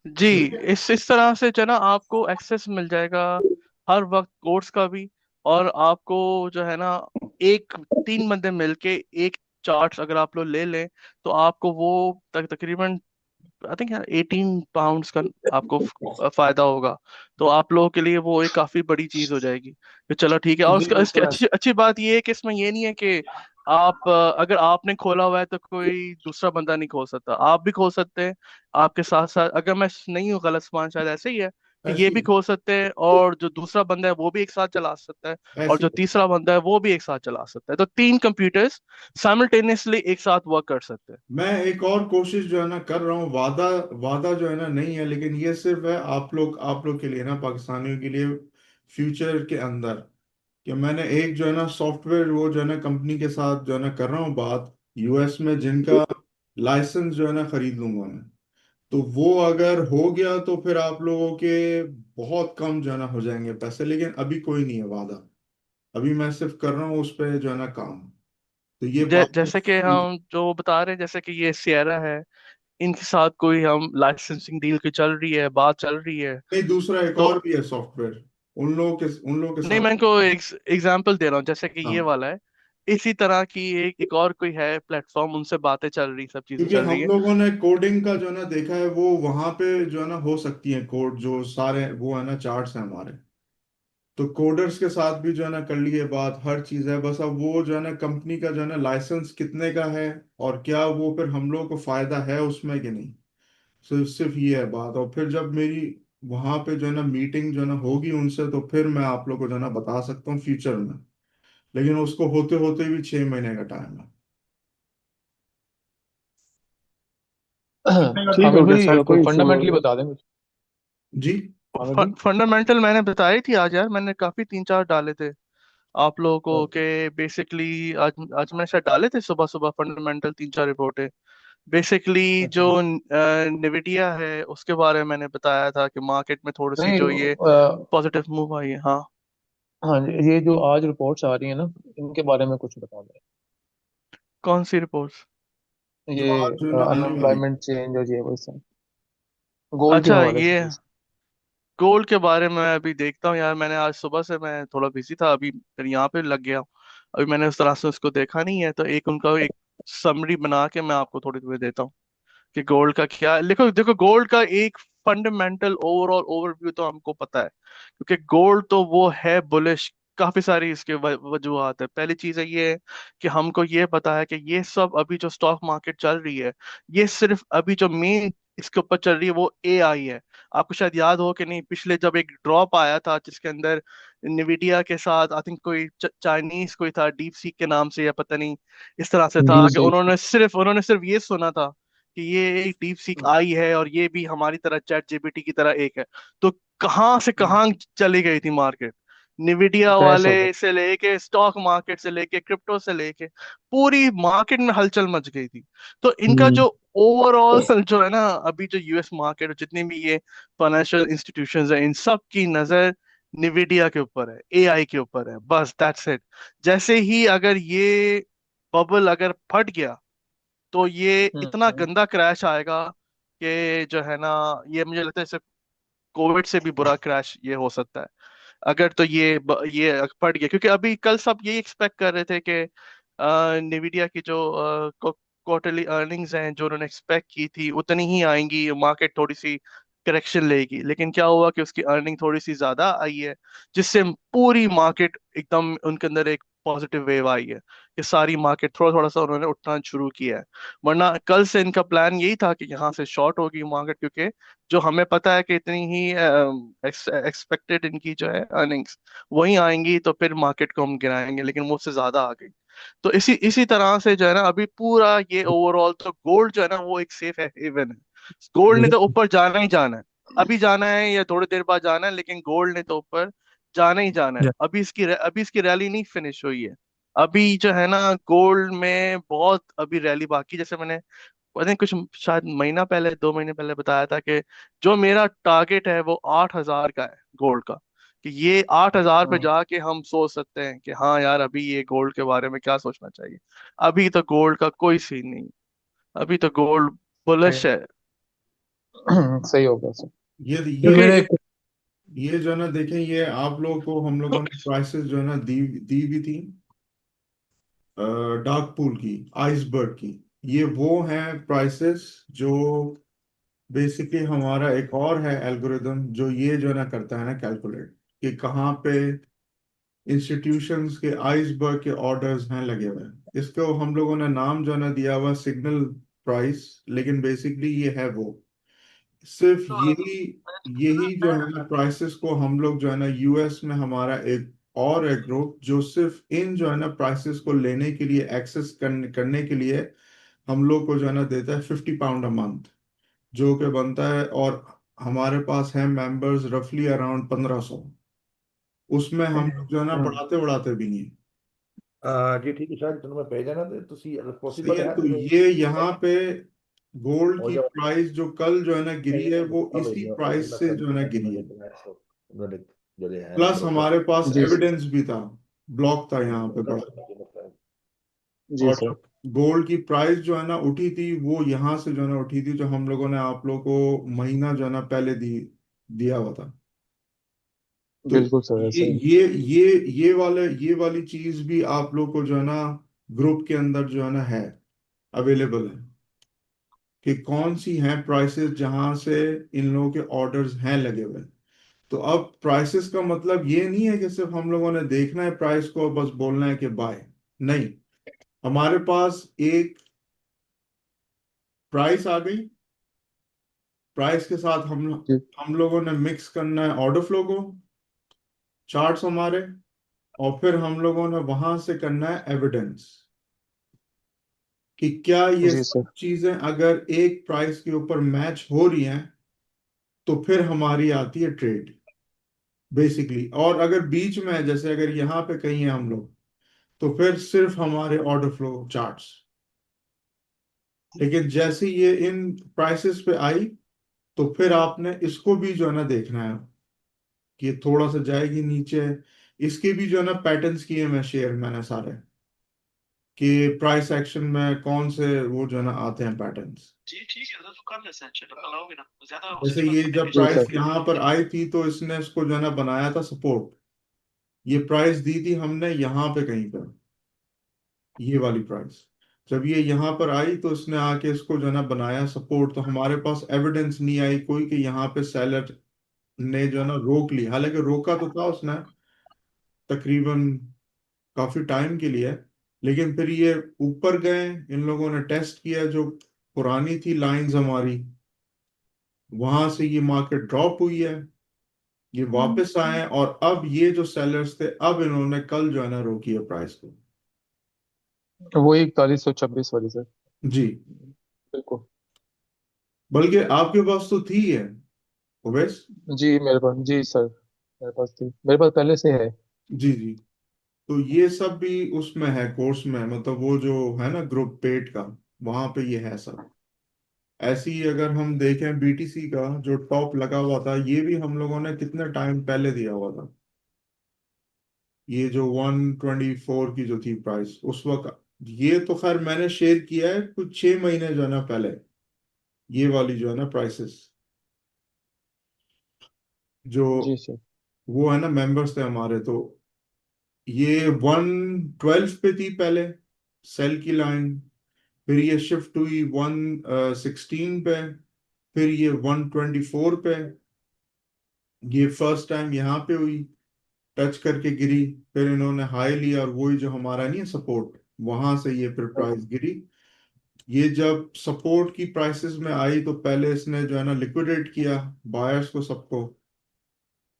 जी, इस तरह से जो है ना आपको एक्सेस मिल जाएगा हर वक्त कोर्स का भी। और आपको जो है ना, एक तीन बंदे मिलके एक चार्ट अगर आप लोग ले लें, तो आपको वो तकरीबन आई थिंक यार 18 पाउंड्स का आपको फायदा होगा। तो आप लोगों के लिए वो एक काफी बड़ी चीज हो जाएगी। तो चलो ठीक है। और जी उसका इसकी बिल्कुल अच्छी अच्छी बात ये है कि इसमें ये नहीं है कि आप अगर आपने खोला हुआ है तो कोई दूसरा बंदा नहीं खोल सकता, आप भी खोल सकते हैं। आपके साथ साथ, अगर मैं नहीं हूँ गलत, मान शायद ऐसे ही है कि ये ऐसी भी खोल सकते हैं, और जो दूसरा बंदा है वो भी एक साथ चला सकता है, और ऐसी जो तीसरा बंदा है वो भी एक साथ चला सकता है। तो तीन कंप्यूटर्स साइमल्टेनियसली एक साथ वर्क कर सकते हैं। मैं एक और कोशिश जो है ना कर रहा हूँ, वादा वादा जो है ना नहीं है, लेकिन ये सिर्फ है आप लोग के लिए ना, पाकिस्तानियों के लिए, फ्यूचर के अंदर, कि मैंने एक जो है ना सॉफ्टवेयर वो जो है ना कंपनी के साथ जो है ना कर रहा हूँ बात, यूएस में, जिनका लाइसेंस जो है ना खरीद लूंगा मैं। तो वो अगर हो गया तो फिर आप लोगों के बहुत कम जो है ना हो जाएंगे पैसे, लेकिन अभी कोई नहीं है वादा। अभी मैं सिर्फ कर रहा हूँ उस पे जो है ना काम। तो ये बात जैसे कि हम जो बता रहे हैं, जैसे कि ये सियरा है, इनके साथ कोई हम लाइसेंसिंग डील की चल रही है, बात चल रही है। नहीं, दूसरा एक तो और भी है सॉफ्टवेयर उन लोगों के नहीं, साथ। मैं इनको एग्जांपल दे रहा हूँ, जैसे कि ये हाँ, वाला है, इसी तरह की एक और कोई है प्लेटफॉर्म, उनसे बातें चल रही, सब चीजें क्योंकि चल रही हम है। लोगों ने कोडिंग का जो है ना देखा है, वो वहां पे जो है ना हो सकती है कोड, जो सारे वो है ना चार्ट्स हैं हमारे। तो कोडर्स के साथ भी जो है ना कर लिए बात, हर चीज है, बस अब वो जो है ना कंपनी का जो है ना लाइसेंस कितने का है, और क्या वो फिर हम लोग को फायदा है उसमें कि नहीं। सिर्फ ये है बात। और फिर जब मेरी वहां पे जो है ना मीटिंग जो है ना होगी उनसे, तो फिर मैं आप लोग को जो है ना बता सकता हूँ फ्यूचर में। लेकिन उसको होते होते भी 6 महीने का टाइम है। ठीक आमिर हो गया भाई सर, कोई कोई इशू फंडामेंटली नहीं। बता दें कुछ। जी। आमिर भाई फंडामेंटल मैंने बताई थी आज यार, मैंने काफी 3-4 डाले थे आप लोगों को, के बेसिकली आज आज मैंने शायद डाले थे सुबह सुबह फंडामेंटल 3-4 रिपोर्टें। बेसिकली जो अच्छा। निविडिया है उसके बारे में मैंने बताया था कि मार्केट में थोड़ी सी नहीं जो ये पॉजिटिव मूव आई है। हाँ। हाँ जी, ये जो आज रिपोर्ट्स आ रही है ना, इनके बारे में कुछ बता दें। कौन सी रिपोर्ट्स? जो ये आज जो है ना आने वाली। अनएम्प्लॉयमेंट चेंज और ये वैसे गोल्ड के अच्छा, हवाले से ये कुछ। गोल्ड के बारे में मैं अभी देखता हूँ यार, मैंने आज सुबह से, मैं थोड़ा बिजी था, अभी फिर यहाँ पे लग गया। अभी मैंने उस तरह से उसको देखा नहीं है, तो एक उनका एक समरी बना के मैं आपको थोड़ी देर देता हूँ कि गोल्ड का क्या है। देखो देखो, गोल्ड का एक फंडामेंटल ओवरऑल ओवरव्यू तो हमको पता है, क्योंकि गोल्ड तो वो है बुलिश। काफी सारी इसके वजूहत है। पहली चीज है ये, कि हमको ये पता है कि ये सब अभी जो स्टॉक मार्केट चल रही है, ये सिर्फ अभी जो मेन इसके ऊपर चल रही है वो एआई है। आपको शायद याद हो कि नहीं, पिछले जब एक ड्रॉप आया था जिसके अंदर निविडिया के साथ आई थिंक कोई चाइनीज कोई था, डीप सीक के नाम से या पता नहीं, इस तरह से था कि उन्होंने सिर्फ ये सुना था कि ये एक डीप सीक आई है और ये भी हमारी तरह चैट जीपीटी की तरह एक है। तो कहाँ से कहाँ चली गई थी मार्केट, निविडिया क्रैश वाले हो गया। से लेके स्टॉक मार्केट से लेके क्रिप्टो से लेके पूरी मार्केट में हलचल मच गई थी। तो इनका हम्म। जो ओवरऑल जो है ना, अभी जो यूएस मार्केट, जितनी भी ये फाइनेंशियल इंस्टीट्यूशंस है, इन सब की नजर निविडिया के ऊपर है, एआई के ऊपर है, बस दैट्स इट। जैसे ही अगर ये बबल अगर फट गया, तो ये इतना हम्म। गंदा क्रैश आएगा कि जो है ना, ये मुझे लगता है सिर्फ कोविड से भी बुरा क्रैश ये हो सकता है। अगर तो ये पड़ गया, क्योंकि अभी कल सब यही एक्सपेक्ट कर रहे थे कि निविडिया की जो क्वार्टरली अर्निंग्स हैं जो उन्होंने एक्सपेक्ट की थी उतनी ही आएंगी, मार्केट थोड़ी सी करेक्शन लेगी। लेकिन क्या हुआ कि उसकी अर्निंग थोड़ी सी ज्यादा आई है, जिससे पूरी मार्केट एकदम उनके अंदर एक पॉजिटिव वेव आई है कि सारी मार्केट थोड़ा थोड़ा सा उन्होंने उठना शुरू किया है। वरना कल से इनका प्लान यही था कि यहाँ से शॉर्ट होगी मार्केट, क्योंकि जो हमें पता है कि इतनी ही एक्सपेक्टेड इनकी जो है अर्निंग्स वही आएंगी, तो फिर मार्केट को हम गिराएंगे, लेकिन वो उससे ज्यादा आ गई। तो इसी इसी तरह से जो है ना, अभी पूरा ये ओवरऑल तो गोल्ड जो है ना वो एक सेफ है, हेवन है। गोल्ड ने तो ऊपर जाना ही जाना है, अभी जाना है या थोड़ी देर बाद जाना है, लेकिन गोल्ड ने तो ऊपर जाना ही जाना है। अभी इसकी रैली नहीं फिनिश हुई है। अभी जो है ना, गोल्ड में बहुत अभी रैली बाकी। जैसे मैंने आई थिंक कुछ शायद महीना पहले, 2 महीने पहले बताया था कि जो मेरा टारगेट है वो 8,000 का है गोल्ड का, कि ये 8,000 पे हाँ। जाके हम सोच सकते हैं कि हाँ यार, अभी ये गोल्ड के बारे में क्या सोचना चाहिए। अभी तो गोल्ड का कोई सीन नहीं, अभी तो गोल्ड बुलिश है। सही हो गया सर। ये ये क्योंकि मेरा ये जो है ना देखें, ये आप लोगों को हम लोगों ने प्राइसेस जो है ना दी दी भी थी, डार्क पूल की, आइसबर्ग की। ये वो हैं प्राइसेस जो बेसिकली हमारा एक और है एल्गोरिदम जो ये जो है ना करता है ना कैलकुलेट, कि कहाँ पे इंस्टीट्यूशंस के आइसबर्ग के ऑर्डर्स हैं लगे हुए हैं। इसको हम लोगों ने नाम जो है ना दिया हुआ सिग्नल प्राइस, लेकिन बेसिकली ये है वो, सिर्फ यही यही जो है ना प्राइसेस को हम लोग जो है ना यूएस में हमारा एक और एक ग्रुप जो सिर्फ इन जो है ना प्राइसेस को लेने के लिए एक्सेस करने के लिए हम लोग को जो है ना देता है £50 अ मंथ, जो कि बनता है। और हमारे पास है मेंबर्स रफली अराउंड 1500। उसमें हम लोग जो है ना हम्म। बढ़ाते बढ़ाते भी नहीं। जी ठीक है सर, ਤੁਹਾਨੂੰ ਮੈਂ ਭੇਜ ਦੇਣਾ ਤੇ ਤੁਸੀਂ ਅਗਰ सही ਪੋਸੀਬਲ है। ਹੈ तो ਤੇ ये यहाँ पे गोल्ड ਹੋ की ਜਾओ। प्राइस जो कल जो है ना गिरी नहीं है, नहीं वो कब इसी भेजिए, प्राइस अगला से कल जो है ना कल गिरी मैंने है। बनाया तो उन्होंने जो है ना प्लस ब्रोकर। हमारे पास जी जी। एविडेंस भी था। ब्लॉक था यहाँ पे बड़ा। जी और सर। जब गोल्ड की प्राइस जो है ना उठी थी, वो यहाँ से जो है ना उठी थी, जो हम लोगों ने आप लोगों को महीना जो है ना पहले दिया हुआ था। तो बिल्कुल सर, ये ऐसा ही। ये ये ये वाली चीज भी आप लोग को जो है ना ग्रुप के अंदर जो है ना है, अवेलेबल है, कि कौन सी हैं प्राइसेस जहां से इन लोगों के ऑर्डर्स हैं लगे हुए। तो अब प्राइसेस का मतलब ये नहीं है कि सिर्फ हम लोगों ने देखना है प्राइस को और बस बोलना है कि बाय। नहीं, हमारे पास एक प्राइस आ गई, प्राइस के साथ जी हम लोगों ने मिक्स करना है ऑर्डर फ्लो को, चार्ट्स हमारे, और फिर हम लोगों ने वहां से करना है एविडेंस कि क्या ये जी सब सर। चीजें अगर एक प्राइस के ऊपर मैच हो रही हैं, तो फिर हमारी आती है ट्रेड बेसिकली। और अगर बीच में है, जैसे अगर यहाँ पे कहीं है हम लोग, तो फिर सिर्फ हमारे ऑर्डर फ्लो चार्ट्स। लेकिन जैसे ये इन प्राइसेस पे आई, तो फिर आपने इसको भी जो है ना देखना है कि ये थोड़ा सा जाएगी नीचे। इसके भी जो है ना पैटर्न्स किए मैं शेयर मैंने सारे, कि प्राइस एक्शन में कौन से वो जो है ना आते हैं पैटर्न्स। जैसे ये जब जी प्राइस सर। यहाँ पर आई थी, तो इसने इसको जो है ना बनाया था सपोर्ट। ये प्राइस दी थी हमने यहाँ पे कहीं पर, ये वाली प्राइस। जब ये यहाँ पर आई, तो इसने आके इसको जो है ना बनाया सपोर्ट। तो हमारे पास एविडेंस नहीं आई कोई कि यहाँ पे सेलर ने जो है ना रोक ली। हालांकि रोका तो था उसने तकरीबन काफी टाइम के लिए, लेकिन फिर ये ऊपर गए, इन लोगों ने टेस्ट किया जो पुरानी थी लाइंस हमारी, वहां से ये मार्केट ड्रॉप हुई है, ये वापस आए, और अब ये जो सेलर्स थे, अब इन्होंने कल जो है ना रोकी है प्राइस को। वो 4126 वाली सर। जी, बिल्कुल। बल्कि आपके पास तो थी है ओवैस। जी मेरे पास, जी सर, मेरे पास थी, मेरे पास पहले से है। जी जी। तो ये सब भी उसमें है कोर्स में, मतलब वो जो है ना ग्रुप पेट का, वहां पे ये है सब। ऐसे ही अगर हम देखें बीटीसी का जो टॉप लगा हुआ था, ये भी हम लोगों ने कितने टाइम पहले दिया हुआ था। ये जो 124 की जो थी प्राइस उस वक्त, ये तो खैर मैंने शेयर किया है कुछ 6 महीने जो है ना पहले, ये वाली जो है ना प्राइसेस, जो जी सर। वो है ना मेंबर्स थे हमारे, तो ये 112 पे थी पहले सेल की लाइन, फिर ये शिफ्ट हुई 116 पे, फिर ये 124 पे, ये फर्स्ट टाइम यहाँ पे हुई, टच करके गिरी, फिर इन्होंने हाई लिया, और वही जो हमारा नहीं है सपोर्ट, वहां से ये फिर प्राइस गिरी। ये जब सपोर्ट की प्राइसेस में आई, तो पहले इसने जो है ना लिक्विडेट किया बायर्स को सबको,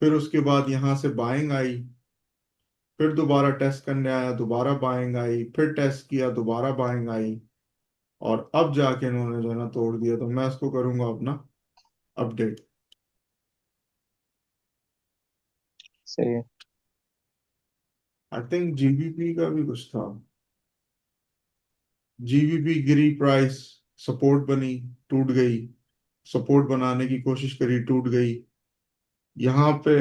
फिर उसके बाद यहाँ से बाइंग आई, फिर दोबारा टेस्ट करने आया, दोबारा बाइंग आई, फिर टेस्ट किया, दोबारा बाइंग आई, और अब जाके इन्होंने जो है ना तोड़ दिया। तो मैं इसको करूंगा अपना अपडेट। सही है। आई थिंक जीबीपी का भी कुछ था, जीबीपी गिरी प्राइस, सपोर्ट बनी, टूट गई, सपोर्ट बनाने की कोशिश करी, टूट गई, यहाँ पे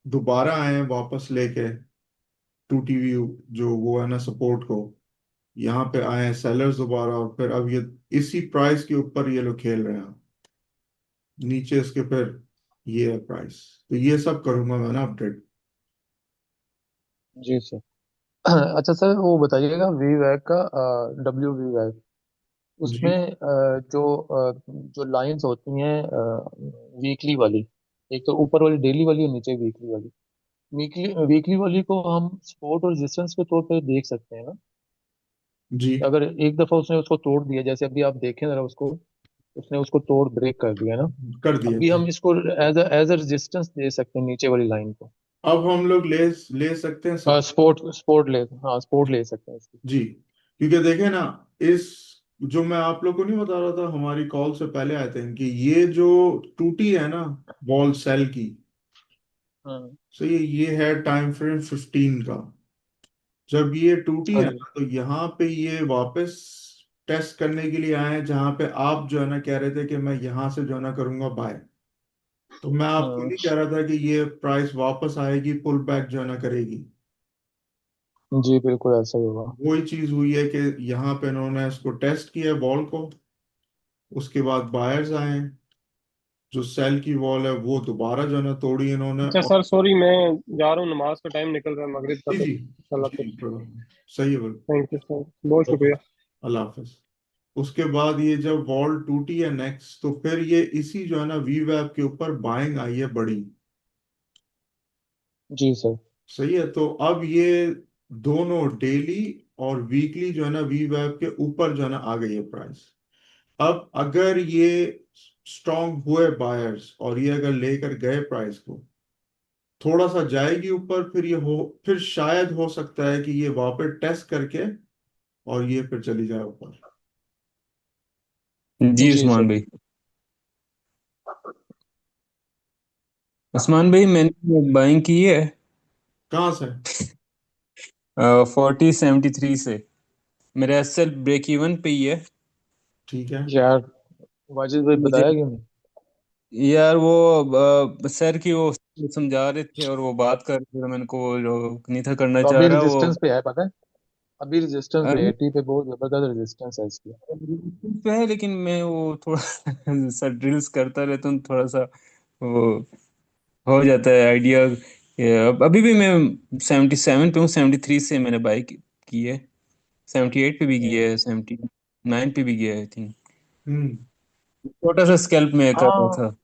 दोबारा आए हैं वापस लेके, टूटी हुई जो वो है ना सपोर्ट को, यहाँ पे आए हैं सेलर्स दोबारा, और फिर अब ये इसी प्राइस के ऊपर ये लोग खेल रहे हैं, नीचे इसके फिर ये है प्राइस। तो ये सब करूंगा मैं ना अपडेट। जी सर। अच्छा सर, वो बताइएगा वी वैग का, डब्ल्यू वी वैग, उसमें जी जो लाइंस होती हैं वीकली वाली, एक तो ऊपर वाली डेली वाली और नीचे वीकली वाली। वीकली वीकली वाली को हम सपोर्ट और रेजिस्टेंस के तौर पर देख सकते हैं ना? जी, अगर एक दफा उसने उसको तोड़ दिया, जैसे अभी आप देखें जरा उसको, उसने उसको तोड़ ब्रेक कर दिया ना, कर दिए अभी थे। हम इसको एज अ रेजिस्टेंस दे सकते हैं नीचे वाली लाइन को। अब हम लोग ले ले सकते हैं सब। स्पोर्ट ले सकते हैं इसकी। जी, क्योंकि देखे ना, इस जो मैं आप लोग को नहीं बता रहा था हमारी कॉल से पहले आए थे, कि ये जो टूटी है ना वॉल सेल की, हाँ। सही है, ये है टाइम फ्रेम 15 का। जब ये टूटी हाँ है जी। ना, तो यहाँ पे ये वापस टेस्ट करने के लिए आए हैं, जहाँ पे आप जो है ना कह रहे थे कि मैं यहाँ से जो है ना करूंगा बाय। तो मैं आपको हाँ नहीं कह रहा था कि ये प्राइस वापस आएगी, पुल बैक जो है ना करेगी। जी बिल्कुल ऐसा ही होगा। वही चीज हुई है कि यहाँ पे इन्होंने इसको टेस्ट किया बॉल को, उसके बाद बायर्स आए, जो सेल की वॉल है वो दोबारा जो है ना तोड़ी इन्होंने। अच्छा और सर, सॉरी, मैं जा रहा हूँ, नमाज का टाइम निकल रहा है मगरिब का, जी तो जी इंशाल्लाह फिर। जी कोई बात नहीं। सही है बिल्कुल। थैंक यू सर, बहुत ओके, शुक्रिया। अल्लाह हाफिज। उसके बाद ये जब वॉल टूटी है नेक्स्ट, तो फिर ये इसी जो है ना वी वेब के ऊपर बाइंग आई है बड़ी। जी सर। सही है, तो अब ये दोनों डेली और वीकली जो है ना वी वेब के ऊपर जो है ना आ गई है प्राइस। अब अगर ये स्ट्रांग हुए बायर्स और ये अगर लेकर गए प्राइस को, थोड़ा सा जाएगी ऊपर, फिर ये हो, फिर शायद हो सकता है कि ये वापस टेस्ट करके और ये फिर चली जाए ऊपर। जी जी उस्मान सर। भाई। उस्मान भाई मैंने बाइंग की है कहाँ से? 4073 से। मेरा एसएल ब्रेक इवन पे ही है। ठीक है। यार वाजिद भाई मुझे बताया क्यों नहीं? यार वो सर की वो समझा रहे थे और वो बात कर रहे थे, तो मैंने को जो नहीं था करना तो चाह अभी रहा वो। रेजिस्टेंस पे है पता है? अभी रेजिस्टेंस पे अभी 80 पे बहुत जबरदस्त रेजिस्टेंस है इसकी। पे है, लेकिन मैं वो थोड़ा सा ड्रिल्स करता रहता हूँ, थोड़ा सा वो हो जाता है आइडिया। अभी भी मैं 77 पे हूँ, 73 से मैंने बाइक की है। 78 पे भी की है, 79 पे भी किया है आई थिंक। हम्म। छोटा सा स्कैल्प में कर रहा हाँ था।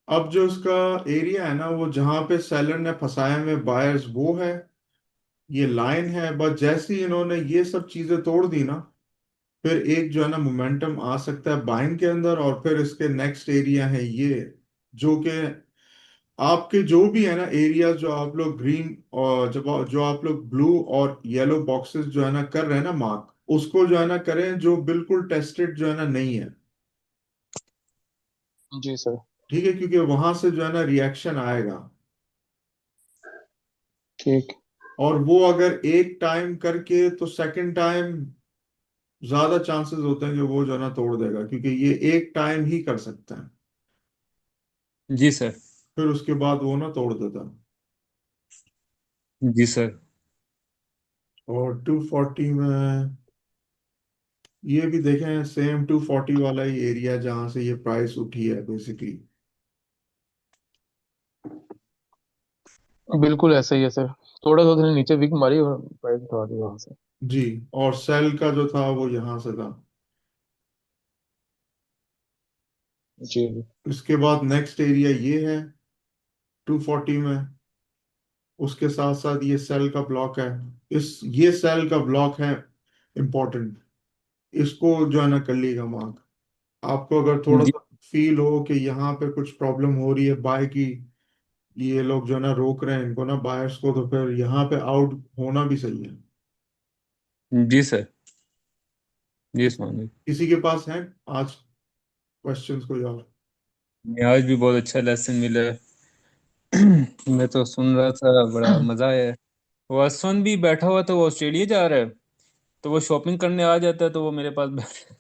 अब जो इसका एरिया है ना, वो जहां पे सेलर ने फंसाए में बायर्स, वो है, ये लाइन है। बस जैसे ही इन्होंने ये सब चीजें तोड़ दी ना, फिर एक जो है ना मोमेंटम आ सकता है बाइंग के अंदर, और फिर इसके नेक्स्ट एरिया है ये, जो कि आपके जो भी है ना एरिया, जो आप लोग ग्रीन और जब जो आप लोग ब्लू और येलो बॉक्सेस जो है ना कर रहे हैं ना मार्क, उसको जो है ना करें जो बिल्कुल टेस्टेड जो है ना नहीं है। जी सर। ठीक है, क्योंकि वहां से जो है ना रिएक्शन आएगा। ठीक। और वो अगर एक टाइम करके, तो सेकंड टाइम ज्यादा चांसेस होते हैं कि वो जो है ना तोड़ देगा, क्योंकि ये एक टाइम ही कर सकता है, जी सर। फिर उसके बाद वो ना तोड़ देता। जी सर। और 240 में ये भी देखें, सेम 240 वाला ही एरिया जहां से ये प्राइस उठी है बेसिकली। बिल्कुल ऐसा ही है सर। थोड़ा सा उसने नीचे विक मारी और प्राइस उठा दी वहां से। जी, और सेल का जो था वो यहां से था। जी जी। इसके बाद नेक्स्ट एरिया ये है 240 में, उसके साथ साथ ये सेल का ब्लॉक है। इस ये सेल का ब्लॉक है इंपॉर्टेंट, इसको जो है ना कर लीजिएगा मार्क। आपको अगर थोड़ा जी सा फील हो कि यहाँ पे कुछ प्रॉब्लम हो रही है बाय की, ये लोग जो है ना रोक रहे हैं इनको ना बायर्स को, तो फिर यहाँ पे आउट होना भी सही है। जी सर। जी उस्मान भाई। किसी के पास है आज क्वेश्चंस कोई और? ये आज भी बहुत अच्छा लेसन मिला है। मैं तो सुन रहा था, बड़ा मजा आया है। वो असवन भी बैठा हुआ था, वो ऑस्ट्रेलिया जा रहा है, तो वो शॉपिंग करने आ जाता है, तो वो मेरे पास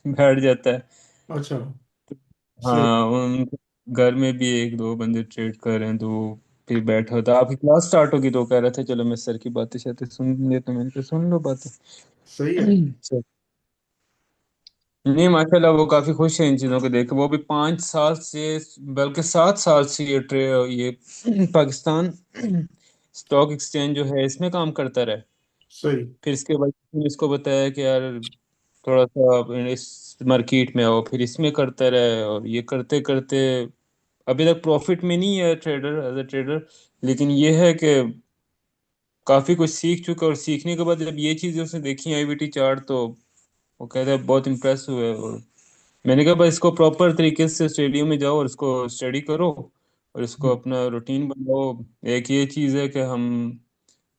बैठ जाता है। अच्छा। सही। हाँ, उनके घर में भी एक दो बंदे ट्रेड कर रहे हैं, तो वो फिर बैठा होता। आपकी क्लास स्टार्ट होगी तो कह रहे थे चलो मैं सर की बातें शातें सुन लेता हूं। मैंने कहा सुन लो बातें। सही है। सर, नहीं माशाल्लाह वो काफी खुश है इन चीजों को देख के। वो भी 5 साल से, बल्कि 7 साल से ये पाकिस्तान स्टॉक एक्सचेंज जो है इसमें काम करता रहा। सही। फिर इसके बाद मैंने इसको बताया कि यार थोड़ा सा आप इस मार्केट में आओ, फिर इसमें करता रहे, और ये करते करते अभी तक प्रॉफिट में नहीं है ट्रेडर, एज अ ट्रेडर। लेकिन ये है कि काफी कुछ सीख चुका, और सीखने के बाद जब ये चीजें उसने देखी आईवीटी चार्ट, तो वो कहता है बहुत इम्प्रेस हुए। और मैंने कहा बस इसको प्रॉपर तरीके से स्टेडियम में जाओ और इसको स्टडी करो और इसको अपना रूटीन बनाओ। एक ये चीज़ है कि हम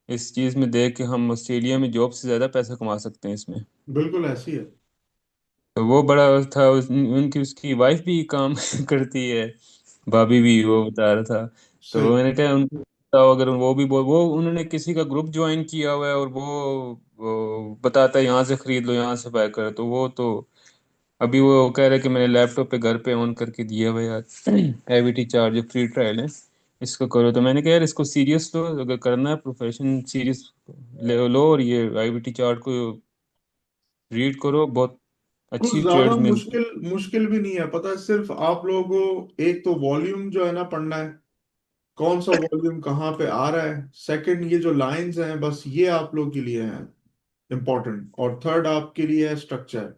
इस चीज़ में देख के हम ऑस्ट्रेलिया में जॉब से ज़्यादा पैसा कमा सकते हैं इसमें। बिल्कुल ऐसी है। तो वो बड़ा था उनकी उसकी वाइफ भी काम करती है, भाभी भी, वो बता रहा था। तो सही। मैंने कहा उनको बताओ, अगर वो भी वो उन्होंने किसी का ग्रुप ज्वाइन किया हुआ है और वो बताता है यहाँ से खरीद लो यहाँ से बाय करो, तो वो तो अभी वो कह रहे कि मैंने लैपटॉप पे घर पे ऑन करके दिया हुआ यार। एवीटी चार्ज फ्री ट्रायल है, इसको करो। तो मैंने कहा यार इसको सीरियस लो, अगर करना है प्रोफेशन सीरियस ले लो, और ये आईवीटी चार्ट को रीड करो, बहुत कुछ अच्छी ज्यादा ट्रेड्स मिलती मुश्किल मुश्किल भी नहीं है, पता है, सिर्फ आप लोगों को एक तो वॉल्यूम जो है ना पढ़ना है, कौन सा वॉल्यूम कहाँ पे आ रहा है। सेकंड, ये जो लाइंस हैं बस ये आप लोग के लिए हैं इंपॉर्टेंट। और थर्ड आपके लिए है स्ट्रक्चर।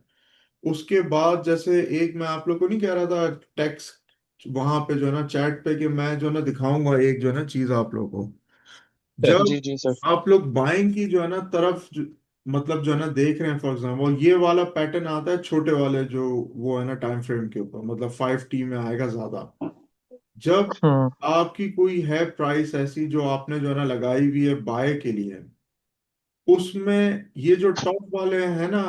उसके बाद जैसे एक मैं आप लोग को नहीं कह रहा था टेक्स्ट वहां पे जो है ना चैट पे, कि मैं जो है ना दिखाऊंगा एक जो है ना चीज आप लोगों को। है। जब जी जी सर। आप लोग बाइंग की जो है ना तरफ मतलब जो है ना देख रहे हैं, फॉर एग्जाम्पल ये वाला पैटर्न आता है छोटे वाले जो वो है ना टाइम फ्रेम के ऊपर, मतलब 5T में आएगा ज्यादा। जब हम्म। आपकी कोई है प्राइस ऐसी जो आपने जो है ना लगाई हुई है बाय के लिए, उसमें ये जो टॉप वाले हैं ना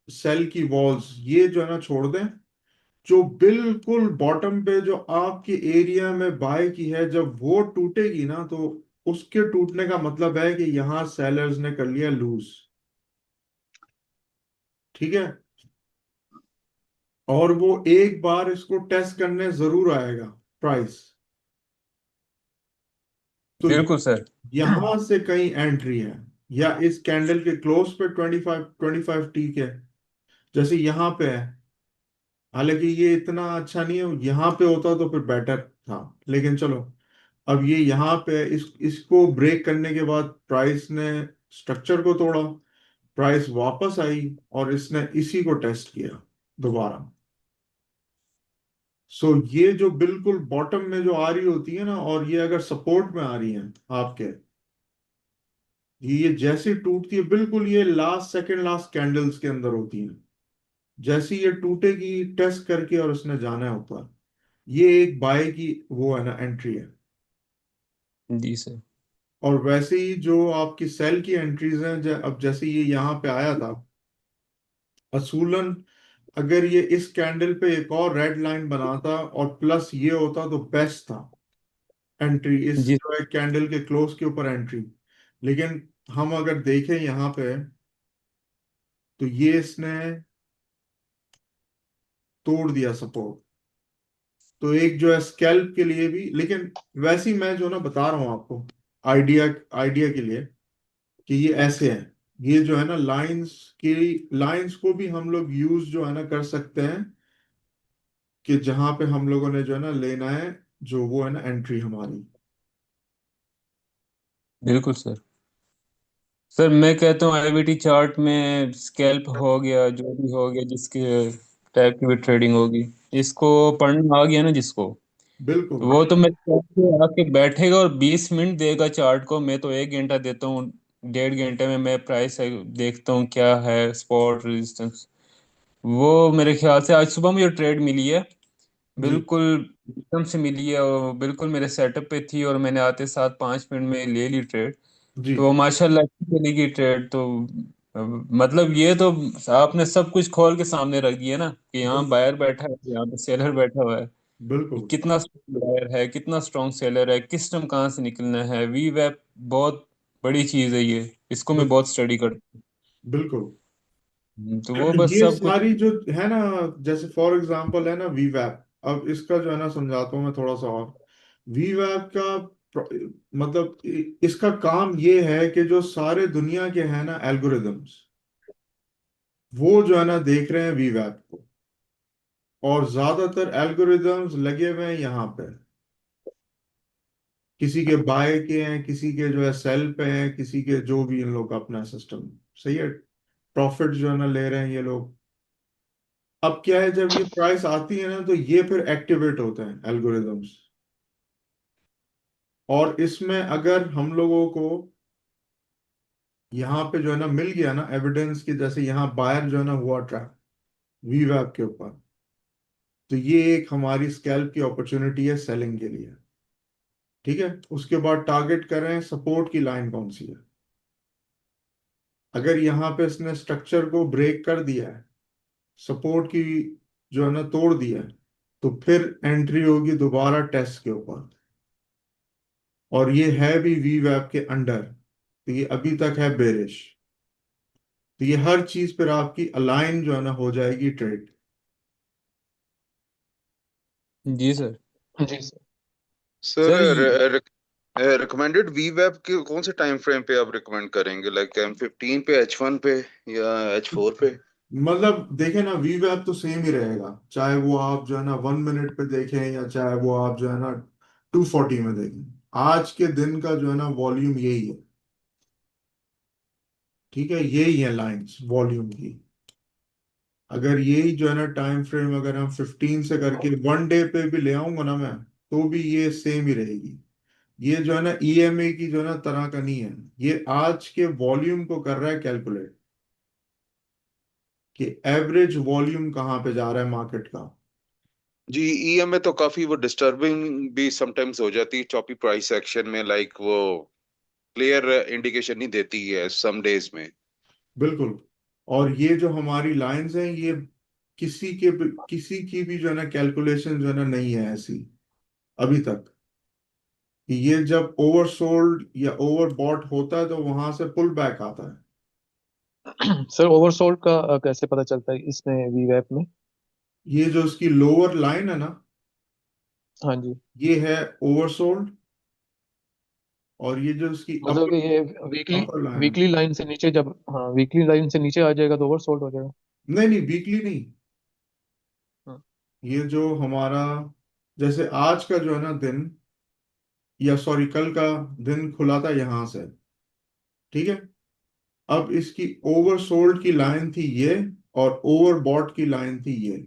सेल की वॉल्स, ये जो है ना छोड़ दें। जो बिल्कुल बॉटम पे जो आपके एरिया में बाय की है, जब वो टूटेगी ना तो उसके टूटने का मतलब है कि यहां सेलर्स ने कर लिया लूज। ठीक है। और वो एक बार इसको टेस्ट करने जरूर आएगा प्राइस। तो बिल्कुल सर। यहां से कहीं एंट्री है, या इस कैंडल के क्लोज पे 25 टी के जैसे यहां पे है। हालांकि ये इतना अच्छा नहीं है, यहाँ पे होता तो फिर बेटर था, लेकिन चलो। अब ये यहाँ पे इसको ब्रेक करने के बाद प्राइस ने स्ट्रक्चर को तोड़ा, प्राइस वापस आई और इसने इसी को टेस्ट किया दोबारा। सो ये जो बिल्कुल बॉटम में जो आ रही होती है ना, और ये अगर सपोर्ट में आ रही है आपके, ये जैसे टूटती है बिल्कुल, ये लास्ट सेकंड लास्ट कैंडल्स के अंदर होती है। जैसे ये टूटेगी टेस्ट करके और उसने जाना है ऊपर, ये एक बाय की वो है ना एंट्री है। जी सर। और वैसे ही जो आपकी सेल की एंट्रीज हैं, अब जैसे ये यहाँ पे आया था, असूलन अगर ये इस कैंडल पे एक और रेड लाइन बनाता और प्लस ये होता तो बेस्ट था एंट्री, इस जी जो है कैंडल के क्लोज के ऊपर एंट्री। लेकिन हम अगर देखें यहाँ पे, तो ये इसने तोड़ दिया सपोर्ट। तो एक जो है स्कैल्प के लिए भी, लेकिन वैसे ही मैं जो ना बता रहा हूँ आपको आइडिया आइडिया के लिए, कि ये ऐसे है। ये जो है ना लाइंस की, लाइंस को भी हम लोग यूज जो है ना कर सकते हैं, कि जहां पे हम लोगों ने जो है ना लेना है, जो वो है ना एंट्री हमारी। बिल्कुल सर। सर मैं कहता हूँ आईवीटी चार्ट में स्कैल्प हो गया, जो भी हो गया, जिसके टाइप की भी ट्रेडिंग होगी, इसको पढ़ना आ गया ना जिसको, बिल्कुल। वो तो मैं आके बैठेगा और 20 मिनट देगा चार्ट को। मैं तो 1 घंटा देता हूँ। 1.5 घंटे में मैं प्राइस देखता हूँ क्या है, स्पॉट रेजिस्टेंस। वो मेरे ख्याल से आज सुबह मुझे ट्रेड मिली है, जी बिल्कुल एकदम से मिली है, और बिल्कुल मेरे सेटअप पे थी, और मैंने आते साथ 5 मिनट में ले ली ट्रेड। जी। तो माशाल्लाह अच्छी चलेगी ट्रेड तो। मतलब ये तो आपने सब कुछ खोल के सामने रख दिया ना, कि यहाँ बिल्कुल। बायर बैठा है, यहाँ पे सेलर बैठा हुआ है, कि बिल्कुल। कितना स्ट्रॉन्ग बायर है, कितना स्ट्रॉन्ग सेलर है, किस टाइम कहाँ से निकलना है। वी वेब बहुत बड़ी चीज है ये, इसको मैं बिल्कुल। बहुत स्टडी करता बिल्कुल। हूँ। तो वो बस ये सब कुछ। सारी जो है ना, जैसे फॉर एग्जांपल है ना वीवैप, अब इसका जो है ना समझाता हूँ मैं थोड़ा सा और। वीवैप का मतलब इसका काम ये है कि जो सारे दुनिया के हैं ना एल्गोरिदम्स, वो जो है ना देख रहे हैं वीवैप को। और ज्यादातर एल्गोरिदम्स लगे हुए हैं यहाँ पे, किसी के बाय के हैं, किसी के जो है सेल पे हैं, किसी के जो भी इन लोग का अपना सिस्टम सही है, प्रॉफिट जो है ना ले रहे हैं ये लोग। अब क्या है, जब ये प्राइस आती है ना तो ये फिर एक्टिवेट होते हैं एल्गोरिदम्स। और इसमें अगर हम लोगों को यहाँ पे जो है ना मिल गया ना एविडेंस की, जैसे यहाँ बायर जो है ना हुआ ट्रैप वीवैप के ऊपर, तो ये एक हमारी स्कैल्प की अपॉर्चुनिटी है सेलिंग के लिए। ठीक है। उसके बाद टारगेट करें सपोर्ट की लाइन कौन सी है। अगर यहाँ पे इसने स्ट्रक्चर को ब्रेक कर दिया है, सपोर्ट की जो है ना तोड़ दिया है, तो फिर एंट्री होगी दोबारा टेस्ट के ऊपर। और ये है भी वी वेब के अंडर, तो ये अभी तक है बेरिश। तो ये हर चीज पर आपकी अलाइन जो है ना हो जाएगी ट्रेड। जी सर। जी sir. Sir sir recommended we web के कौन से टाइम फ्रेम पे आप रिकमेंड करेंगे, लाइक M15 पे, H1 पे, या H4 पे? मतलब देखें ना, वी वेब तो सेम ही रहेगा, चाहे वो आप जो है ना 1 मिनट पे देखें या चाहे वो आप जो है ना 240 में देखें। आज के दिन का जो है ना वॉल्यूम यही है। ठीक है, यही है लाइंस वॉल्यूम की। अगर यही जो है ना टाइम फ्रेम अगर हम 15 से करके 1 डे पे भी ले आऊंगा ना मैं, तो भी ये सेम ही रहेगी। ये जो है ना ईएमए की जो है ना तरह का नहीं है। ये आज के वॉल्यूम को कर रहा है कैलकुलेट, कि एवरेज वॉल्यूम कहाँ पे जा रहा है मार्केट का। जी, ईएमए तो काफी वो डिस्टर्बिंग भी समटाइम्स हो जाती है चॉपी प्राइस एक्शन में, लाइक वो क्लियर इंडिकेशन नहीं देती है सम डेज में। बिल्कुल। और ये जो हमारी लाइंस हैं, ये किसी की भी जो है ना कैलकुलेशन जो है ना नहीं है ऐसी अभी तक, कि ये जब ओवरसोल्ड या ओवरबॉट होता है तो वहां से पुल बैक आता है। सर ओवरसोल्ड का कैसे पता चलता है इसमें वीवैप में? ये जो इसकी लोअर लाइन है ना, हाँ जी। ये है ओवरसोल्ड। और ये जो इसकी मतलब अपर कि ये वीकली अपर लाइन है। वीकली लाइन से नीचे जब, हाँ वीकली लाइन से नीचे आ जाएगा तो ओवरसोल्ड हो जाएगा। नहीं नहीं, वीकली नहीं। हाँ। ये जो हमारा जैसे आज का जो है ना दिन, या सॉरी कल का दिन खुला था यहां से। ठीक है। अब इसकी ओवरसोल्ड की लाइन थी ये, और ओवरबॉट की लाइन थी ये,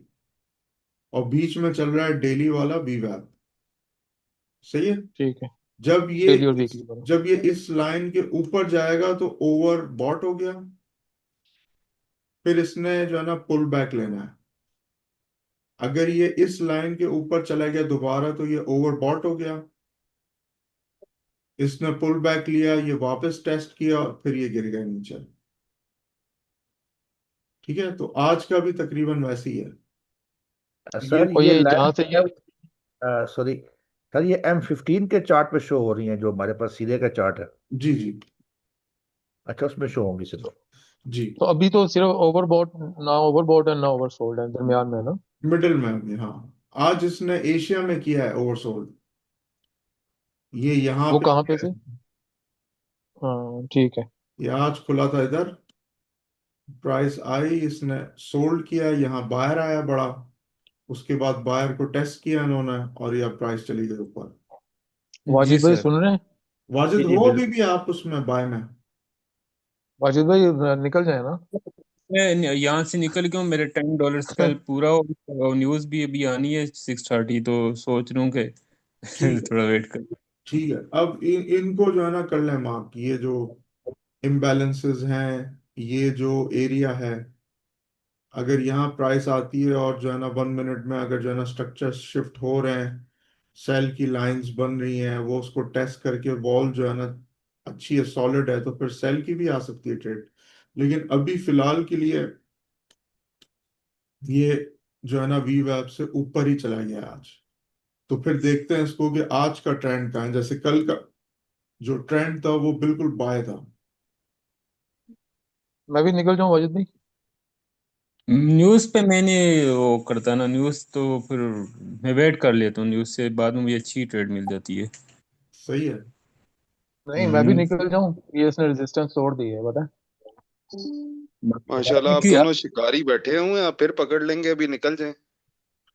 और बीच में चल रहा है डेली वाला वीवैप। सही है। ठीक है। जब ये डेली और वीकली दोनों। जब ये इस लाइन के ऊपर जाएगा तो ओवरबॉट हो गया। फिर इसने जो है ना पुल बैक लेना है। अगर ये इस लाइन के ऊपर चला गया दोबारा तो ये ओवरबॉट हो गया। इसने पुल बैक लिया, ये वापस टेस्ट किया और फिर ये गिर गया नीचे। ठीक है, तो आज का भी तकरीबन वैसे ही है। ये सर और ये ये जहाँ लाइन से ये, सॉरी सर, ये M15 के चार्ट पे शो हो रही है जो हमारे पास सीधे का चार्ट है? जी जी अच्छा, उसमें शो होंगी सिर्फ। जी। तो अभी तो सिर्फ ओवरबॉट, ना ओवरबॉट है ना ओवरसोल्ड है, दरमियान में है ना? मिडिल में भी, हाँ। आज इसने एशिया में किया है ओवरसोल्ड। ये यहाँ वो पे कहाँ पे किया से? है। हाँ ठीक है। ये आज खुला था इधर, प्राइस आई, इसने सोल्ड किया, यहाँ बायर आया बड़ा। उसके बाद बायर को टेस्ट किया इन्होंने, और ये प्राइस चली गई ऊपर। जी वाजिद भाई सर। सुन रहे हैं? वाजिद जी जी हो अभी बिल्कुल। भी आप उसमें बाय में? वाजिद भाई निकल जाए ना? मैं यहाँ से निकल गया हूँ, मेरे $10 कल पूरा हो, न्यूज़ भी अभी आनी है 6:30, तो सोच रहा हूँ कि ठीक है। थोड़ा वेट कर। ठीक है, अब इनको जो है ना कर लें मार्क, ये जो इम्बैलेंसेस हैं, ये जो एरिया है, अगर यहाँ प्राइस आती है और जो है ना 1 मिनट में अगर जो है ना स्ट्रक्चर शिफ्ट हो रहे हैं, सेल की लाइंस बन रही हैं, वो उसको टेस्ट करके वॉल जो है ना अच्छी है, सॉलिड है, तो फिर सेल की भी आ सकती है ट्रेड। लेकिन अभी फिलहाल के लिए ये जो है ना वी वेब से ऊपर ही चला गया आज। तो फिर देखते हैं इसको कि आज का ट्रेंड कहाँ है। जैसे कल का जो ट्रेंड था वो बिल्कुल बाय था। मैं भी निकल जाऊँ वाजिद भाई? न्यूज़ पे मैंने वो करता ना, न्यूज़ तो फिर मैं वेट कर लेता हूँ, न्यूज़ से बाद में मुझे अच्छी ट्रेड मिल जाती है। सही है। नहीं मैं भी निकल जाऊँ, ये इसने रेजिस्टेंस तोड़ दी है पता माशाल्लाह, आप क्योंकि दोनों शिकारी बैठे हुए हैं, आप फिर पकड़ लेंगे, अभी निकल जाएं।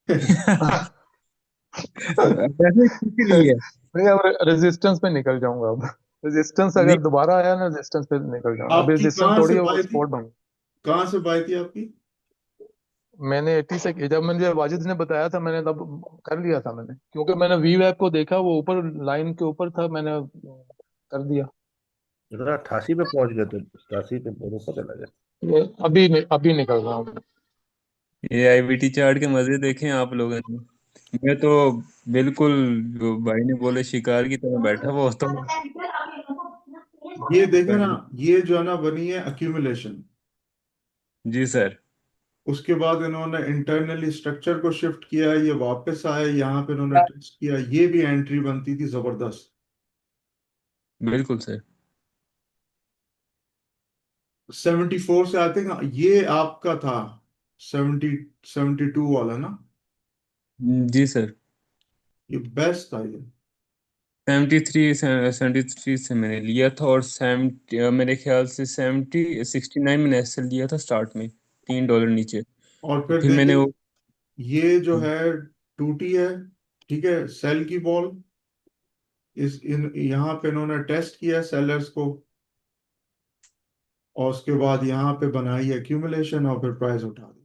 वैसे किसी है? लिए नहीं अब रेजिस्टेंस पे निकल जाऊंगा अब। रेजिस्टेंस नहीं। अगर दोबारा आया ना, रेजिस्टेंस पे निकल जाऊंगा। अभी आपकी रेजिस्टेंस कहाँ से तोड़ी है, वो बाय थी? Spot down. कहाँ से बाय थी आपकी? मैंने 80 से, जब मुझे वाजिद ने बताया था मैंने तब कर लिया था मैंने, क्योंकि मैंने वी वेब को देखा वो ऊपर लाइन के ऊपर था, मैंने कर दिया। इतना 88 पे पहुंच गए तो 87 पे ऊपर चला गया। ये अभी निकल रहा हूँ। ये आईबीटी चार्ट के मजे देखें आप लोगों ने। मैं तो बिल्कुल, जो भाई ने बोले, शिकार की तरह बैठा हुआ होता हूँ। ये देखे ना, कर- ये जो है ना बनी है अक्यूमुलेशन। जी सर। उसके बाद इन्होंने इंटरनली स्ट्रक्चर को शिफ्ट किया, ये वापस आए यहाँ पे, इन्होंने टेस्ट किया, ये भी एंट्री बनती थी जबरदस्त। बिल्कुल सर। 74 से आई थिंक ये आपका था, 72 वाला ना, जी सर। ये बेस्ट था ये। 73 से मैंने लिया था, और मेरे ख्याल से 69 मैंने एसएल लिया था स्टार्ट में, $3 नीचे। और तो फिर फिर मैंने देखिए, वो ये जो है टूटी है, ठीक है, सेल की बॉल। इस इन यहाँ पे इन्होंने टेस्ट किया सेलर्स को, और उसके बाद यहाँ पे बनाई एक्यूमुलेशन और फिर प्राइस उठा दी।